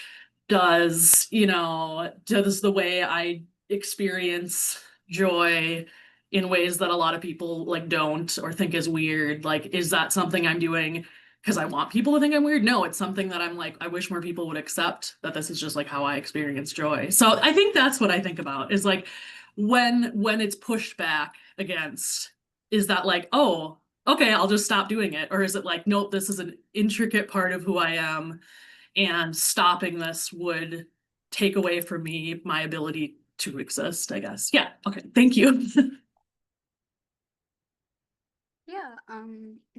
does, you know, does the way I experience joy in ways that a lot of people like don't or think is weird, like, is that something I'm doing because I want people to think I'm weird? No, it's something that I'm like, I wish more people would accept that this is just like how I experience joy. So I think that's what I think about is like when it's pushed back against, is that like, oh, okay, I'll just stop doing it? Or is it like, nope, this is an intricate part of who I am, and stopping this would take away from me my ability to exist, I guess. Yeah, okay, thank you. Yeah,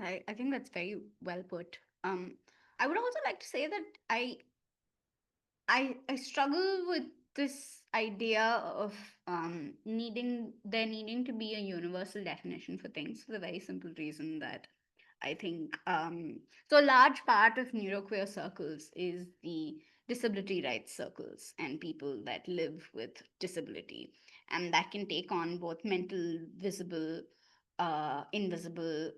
I think that's very well put. I would also like to say that I struggle with this idea of needing to be a universal definition for things for the very simple reason that I think so. A large part of neuroqueer circles is the disability rights circles and people that live with disability, and that can take on both mental, visible, invisible,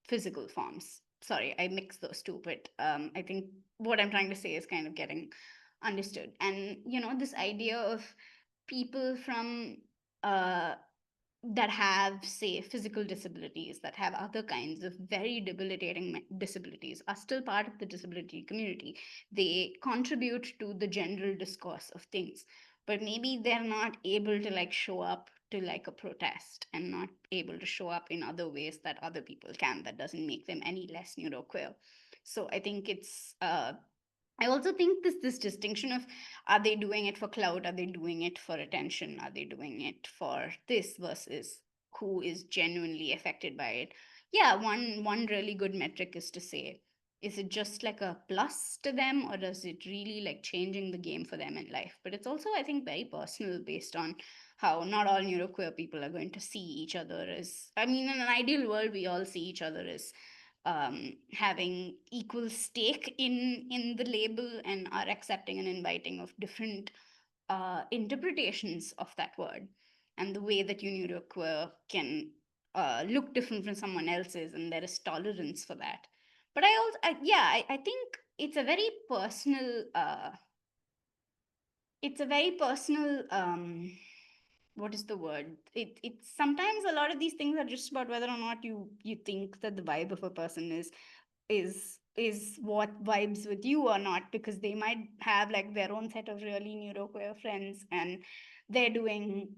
physical forms. Sorry, I mixed those two, but I think what I'm trying to say is kind of getting understood. And this idea of people from uh, that have, say, physical disabilities, that have other kinds of very debilitating disabilities, are still part of the disability community. They contribute to the general discourse of things, but maybe they're not able to like show up to like a protest and not able to show up in other ways that other people can. That doesn't make them any less neuroqueer. So I think it's I also think this distinction of, are they doing it for clout? Are they doing it for attention? Are they doing it for this versus who is genuinely affected by it? Yeah, one really good metric is to say, is it just like a plus to them, or does it really like changing the game for them in life? But it's also, I think, very personal based on how not all neuroqueer people are going to see each other as, I mean, in an ideal world, we all see each other as having equal stake in the label and are accepting and inviting of different interpretations of that word, and the way that you neuroqueer can look different from someone else's, and there is tolerance for that. But I think it's a very personal what is the word, it's sometimes a lot of these things are just about whether or not you think that the vibe of a person is what vibes with you or not, because they might have like their own set of really neuroqueer friends, and they're doing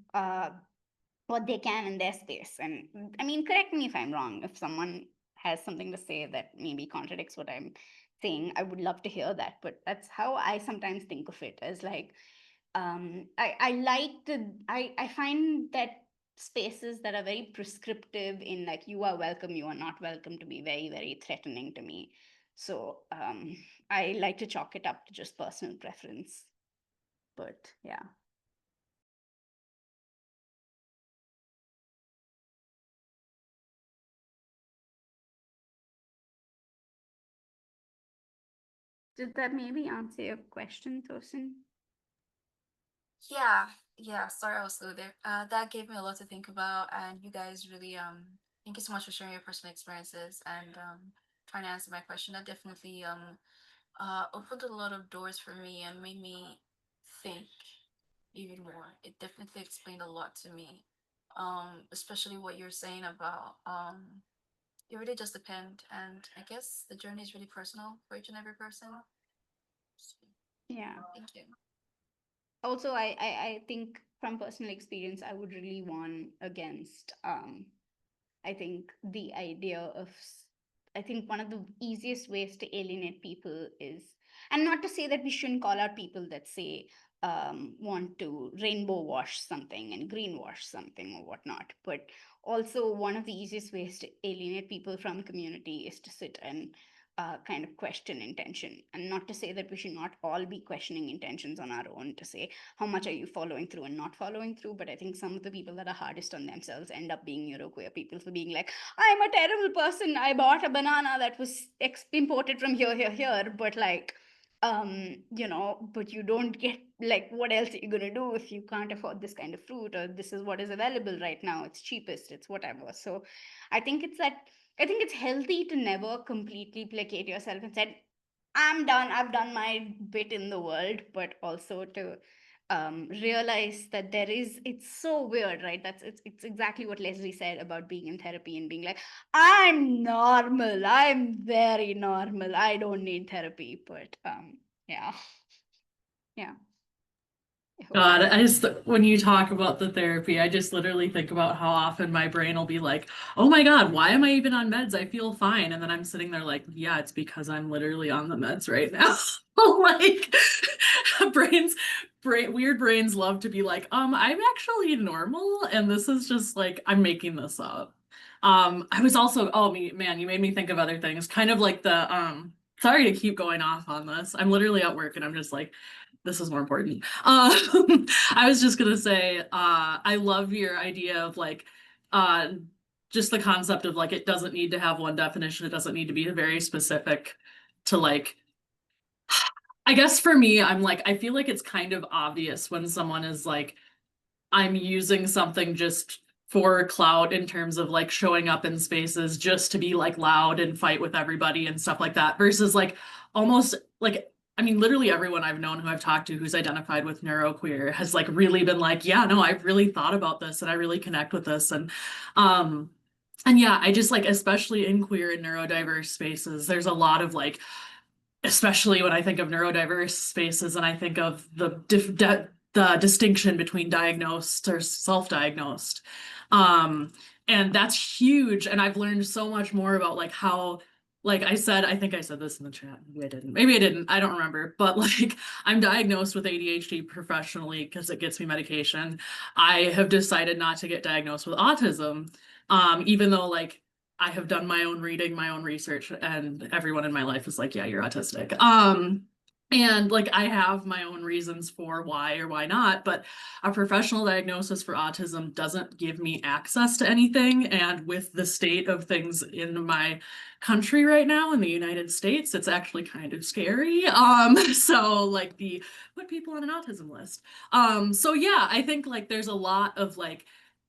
what they can in their space. And I mean, correct me if I'm wrong. If someone has something to say that maybe contradicts what I'm saying, I would love to hear that. But that's how I sometimes think of it, as like I like I find that spaces that are very prescriptive in like, you are welcome, you are not welcome, to be very, very threatening to me. So I like to chalk it up to just personal preference. But yeah. Did that maybe answer your question, Tosin? Yeah, yeah. Sorry, I was slow there. That gave me a lot to think about, and you guys really thank you so much for sharing your personal experiences and trying to answer my question. That definitely opened a lot of doors for me and made me think even more. It definitely explained a lot to me. Especially what you're saying about it really just depend, and I guess the journey is really personal for each and every person. So, Yeah. thank you. Also, I think from personal experience, I would really warn against I think the idea of I think one of the easiest ways to alienate people is, and not to say that we shouldn't call out people that say want to rainbow wash something and green wash something or whatnot, but also one of the easiest ways to alienate people from community is to sit and kind of question intention. And not to say that we should not all be questioning intentions on our own, to say how much are you following through and not following through. But I think some of the people that are hardest on themselves end up being neuroqueer people, for being like, I'm a terrible person, I bought a banana that was imported from here, but like, but you don't get, like, what else are you going to do if you can't afford this kind of fruit, or this is what is available right now, it's cheapest, it's whatever. So I think it's healthy to never completely placate yourself and said, I'm done, I've done my bit in the world, but also to realize that it's so weird, right? It's exactly what Leslie said about being in therapy and being like, I'm normal, I'm very normal, I don't need therapy. But yeah. Yeah, I hope God, that. I just, when you talk about the therapy, I just literally think about how often my brain will be like, oh my God, why am I even on meds? I feel fine. And then I'm sitting there like, yeah, it's because I'm literally on the meds right now. Like, weird brains love to be like, I'm actually normal. And this is just like, I'm making this up. I was also, man, you made me think of other things, kind of like sorry to keep going off on this. I'm literally at work and I'm just like, this is more important. I was just gonna say, I love your idea of like, uh, just the concept of like, it doesn't need to have one definition. It doesn't need to be very specific to like, I guess for me, I'm like, I feel like it's kind of obvious when someone is like, I'm using something just for clout in terms of like showing up in spaces just to be like loud and fight with everybody and stuff like that versus like almost like, I mean, literally everyone I've known who I've talked to who's identified with neuroqueer has like really been like, yeah, no, I've really thought about this and I really connect with this. Um and yeah, I just like, especially in queer and neurodiverse spaces, there's a lot of like, especially when I think of neurodiverse spaces and I think of the distinction between diagnosed or self-diagnosed. Um, and that's huge. And I've learned so much more about like how, like I said, I think I said this in the chat. Maybe I didn't. Maybe I didn't. I don't remember. But like I'm diagnosed with ADHD professionally because it gets me medication. I have decided not to get diagnosed with autism. Even though like I have done my own reading, my own research, and everyone in my life is like, yeah, you're autistic. And like I have my own reasons for why or why not, but a professional diagnosis for autism doesn't give me access to anything. And with the state of things in my country right now in the United States, it's actually kind of scary. So like the put people on an autism list. So yeah, I think like there's a lot of like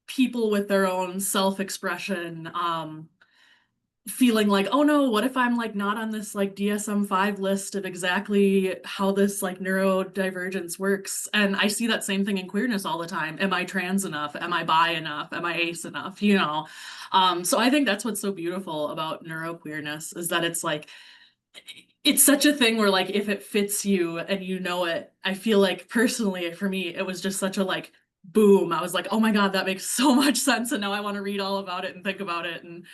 people with their own self-expression, feeling like, oh no, what if I'm like not on this like DSM-5 list of exactly how this like neurodivergence works? And I see that same thing in queerness all the time. Am I trans enough? Am I bi enough? Am I ace enough? You know? So I think that's what's so beautiful about neuroqueerness is that it's like it's such a thing where like if it fits you and you know it, I feel like personally for me it was just such a like boom. I was like, oh my God, that makes so much sense. And now I want to read all about it and think about it. And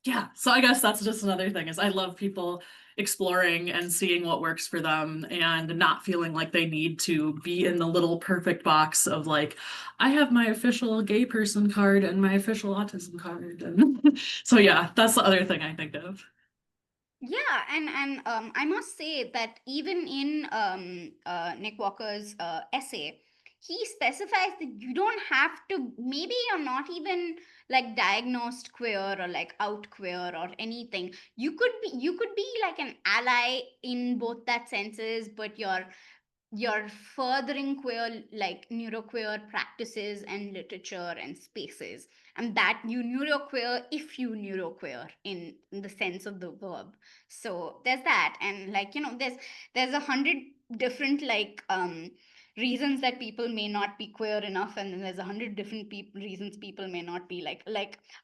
yeah, so I guess that's just another thing is I love people exploring and seeing what works for them and not feeling like they need to be in the little perfect box of like, I have my official gay person card and my official autism card. And so yeah, that's the other thing I think of. Yeah, and I must say that even in Nick Walker's essay, he specifies that you don't have to. Maybe you're not even like diagnosed queer or like out queer or anything. You could be like an ally in both that senses, but you're furthering queer, like neuroqueer practices and literature and spaces, and that you neuroqueer if you neuroqueer in the sense of the verb. So there's that. And like, there's 100 different like reasons that people may not be queer enough, and then there's 100 different reasons people may not be like,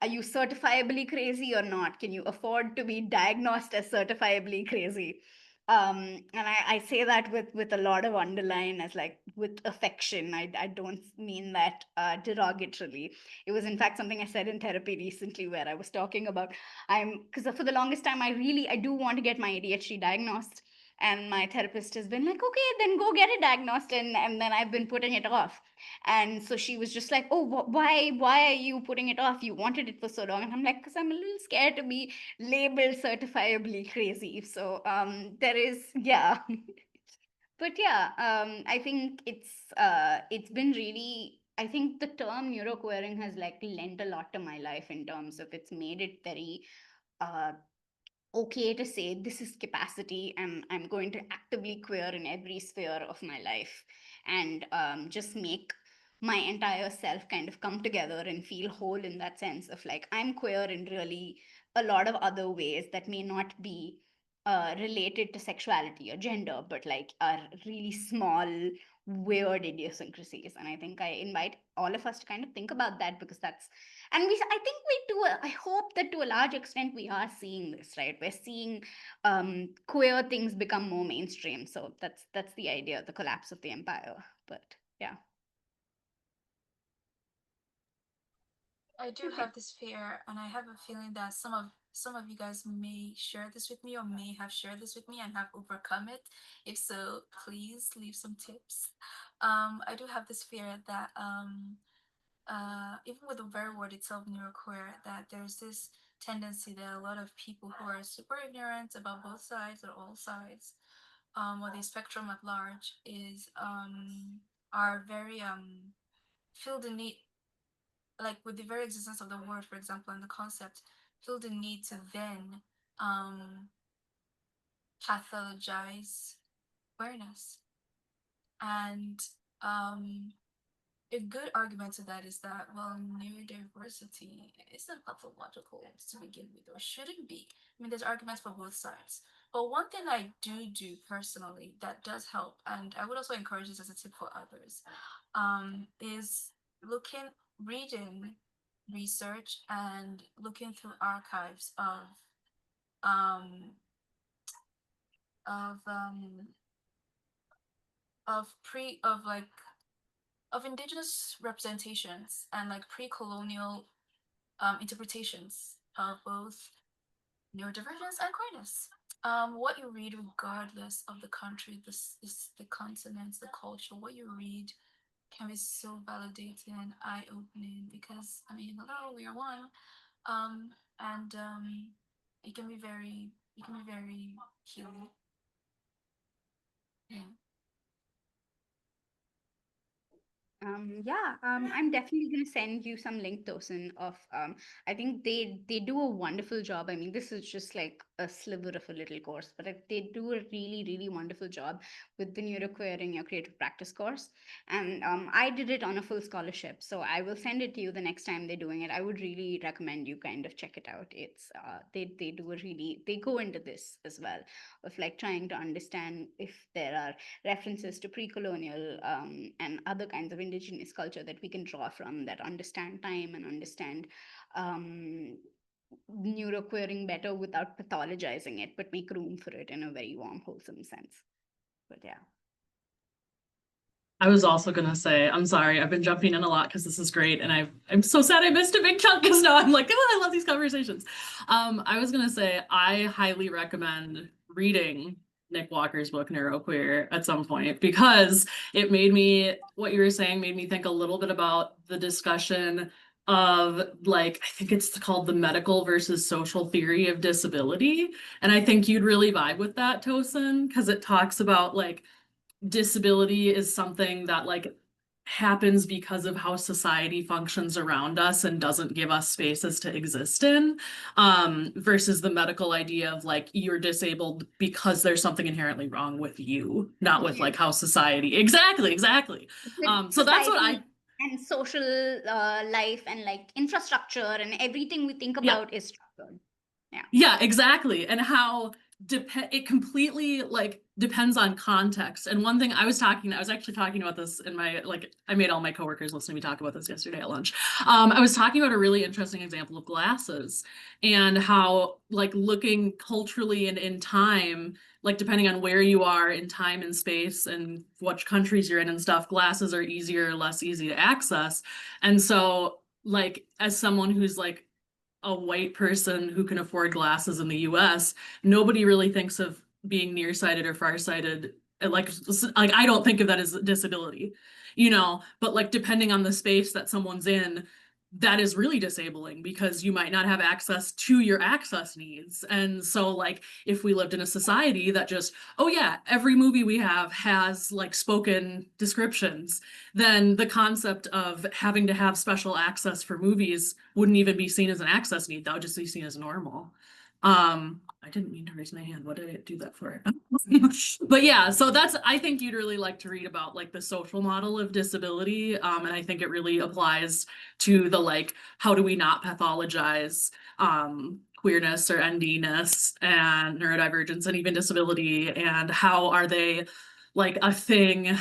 are you certifiably crazy or not? Can you afford to be diagnosed as certifiably crazy? And I say that with a lot of underline, as like with affection. I don't mean that derogatorily. It was in fact something I said in therapy recently, where I was talking about, because for the longest time I do want to get my ADHD diagnosed, and my therapist has been like, okay, then go get it diagnosed, and then I've been putting it off. And so she was just like, oh, why are you putting it off? You wanted it for so long. And I'm like, because I'm a little scared to be labeled certifiably crazy. So there is, yeah. But yeah, I think it's been really, I think the term neuroqueering has like lent a lot to my life, in terms of it's made it very uh okay to say this is capacity, and I'm going to actively queer in every sphere of my life, and just make my entire self kind of come together and feel whole, in that sense of like I'm queer in really a lot of other ways that may not be related to sexuality or gender, but like are really small, weird idiosyncrasies. And I think I invite all of us to kind of think about that, because that's, and I think we do, I hope that to a large extent we are seeing this, right? We're seeing queer things become more mainstream. So that's the idea, the collapse of the empire. But yeah. I do Okay. have this fear, and I have a feeling that some of you guys may share this with me, or may have shared this with me and have overcome it. If so, please leave some tips. I do have this fear that even with the very word itself, neuroqueer, that there's this tendency that a lot of people who are super ignorant about both sides or all sides, or the spectrum at large, is are very feel the need, like with the very existence of the word, for example, and the concept, feel the need to then um pathologize awareness. And um a good argument to that is that, well, neurodiversity isn't pathological to begin with, or shouldn't be. I mean, there's arguments for both sides. But one thing I do personally that does help, and I would also encourage this as a tip for others, is looking, reading research and looking through archives um of um of pre of like of indigenous representations and like pre-colonial interpretations of both neurodivergence and queerness. What you read, regardless of the country, the continents, the culture, what you read can be so validating and eye-opening, because I mean, hello, we are one. And it can be very healing. Yeah. I'm definitely going to send you some link, Tosin, of I think they do a wonderful job. I mean, this is just like a sliver of a little course, but they do a really, really wonderful job with the neuroqueering your creative practice course. And I did it on a full scholarship, so I will send it to you the next time they're doing it. I would really recommend you kind of check it out. It's they do a really, they go into this as well, of like trying to understand if there are references to pre-colonial and other kinds of indigenous culture that we can draw from, that understand time and understand um, neuroqueering better without pathologizing it, but make room for it in a very warm, wholesome sense. But yeah. I was also gonna say, I'm sorry, I've been jumping in a lot because this is great, and I'm so sad I missed a big chunk because now I'm like, oh, I love these conversations. I was gonna say I highly recommend reading Nick Walker's book Neuroqueer at some point, because it made me, what you were saying made me think a little bit about the discussion of, like, I think it's called the medical versus social theory of disability. And I think you'd really vibe with that, Tosin, because it talks about like disability is something that like happens because of how society functions around us and doesn't give us spaces to exist in, versus the medical idea of like you're disabled because there's something inherently wrong with you, not with like how society. Exactly. With So that's what I, society and social life and like infrastructure and everything we think yeah. about is structured. Yeah. Yeah, exactly. And how it completely like depends on context. And one thing I was actually talking about this in my, like, I made all my coworkers listen to me talk about this yesterday at lunch. I was talking about a really interesting example of glasses and how, like, looking culturally and in time, like, depending on where you are in time and space and what countries you're in and stuff, glasses are easier or less easy to access. And so, like, as someone who's like a white person who can afford glasses in the US, nobody really thinks of being nearsighted or farsighted. Like I don't think of that as a disability, but like depending on the space that someone's in, that is really disabling because you might not have access to your access needs. And so like if we lived in a society that just, oh yeah, every movie we have has like spoken descriptions, then the concept of having to have special access for movies wouldn't even be seen as an access need. That would just be seen as normal. I didn't mean to raise my hand. What did I do that for? But yeah, so I think you'd really like to read about like the social model of disability. And I think it really applies to the like, how do we not pathologize queerness or ND-ness and neurodivergence and even disability, and how are they like a thing?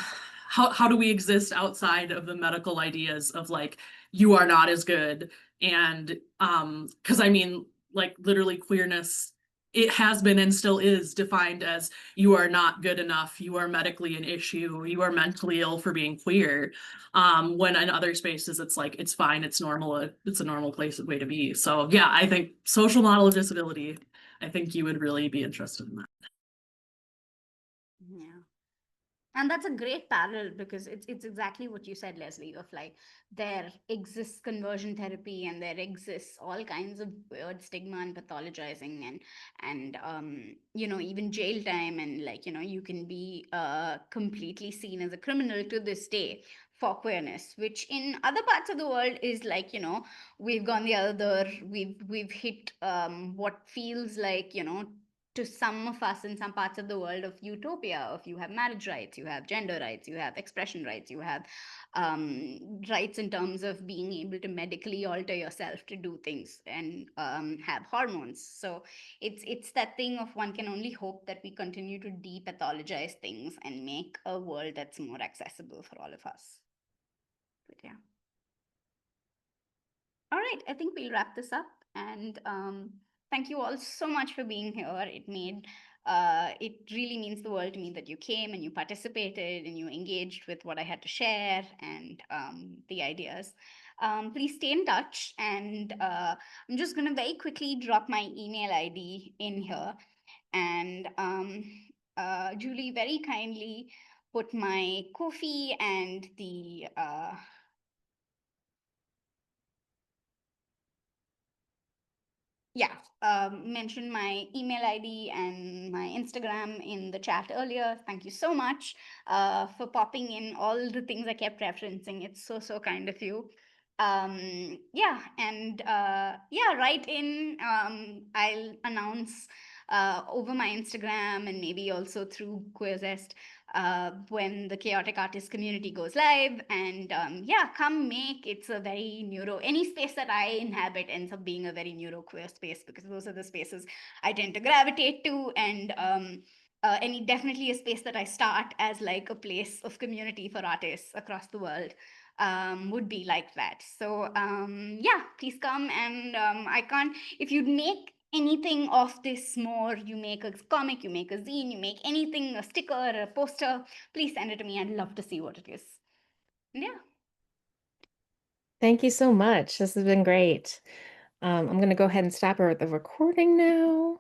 How do we exist outside of the medical ideas of like, you are not as good? And because I mean, like literally queerness, it has been and still is defined as you are not good enough, you are medically an issue, you are mentally ill for being queer. When in other spaces it's like it's fine, it's normal, it's a normal way to be. So yeah, I think social model of disability, I think you would really be interested in that. Yeah. And that's a great parallel because it's exactly what you said, Leslie, of like there exists conversion therapy and there exists all kinds of weird stigma and pathologizing and even jail time, and like you can be completely seen as a criminal to this day for queerness, which in other parts of the world is like we've gone the other, we've hit what feels like to some of us in some parts of the world of utopia, of you have marriage rights, you have gender rights, you have expression rights, you have rights in terms of being able to medically alter yourself to do things and have hormones. So it's that thing of one can only hope that we continue to depathologize things and make a world that's more accessible for all of us. But yeah. All right, I think we'll wrap this up. And thank you all so much for being here. It really means the world to me that you came and you participated and you engaged with what I had to share and the ideas. Please stay in touch. And I'm just going to very quickly drop my email ID in here. And Julie very kindly put my Ko-fi and the mentioned my email ID and my Instagram in the chat earlier. Thank you so much for popping in all the things I kept referencing. It's so, so kind of you. Write in. I'll announce over my Instagram and maybe also through Queerzest when the Chaotic Artist community goes live. And come make. It's a very any space that I inhabit ends up being a very queer space because those are the spaces I tend to gravitate to. And definitely a space that I start as like a place of community for artists across the world would be like that. So please come. And I can't, if you make anything of this more, you make a comic, you make a zine, you make anything, a sticker, a poster, please send it to me. I'd love to see what it is. Yeah. Thank you so much. This has been great. I'm going to go ahead and stop the recording now.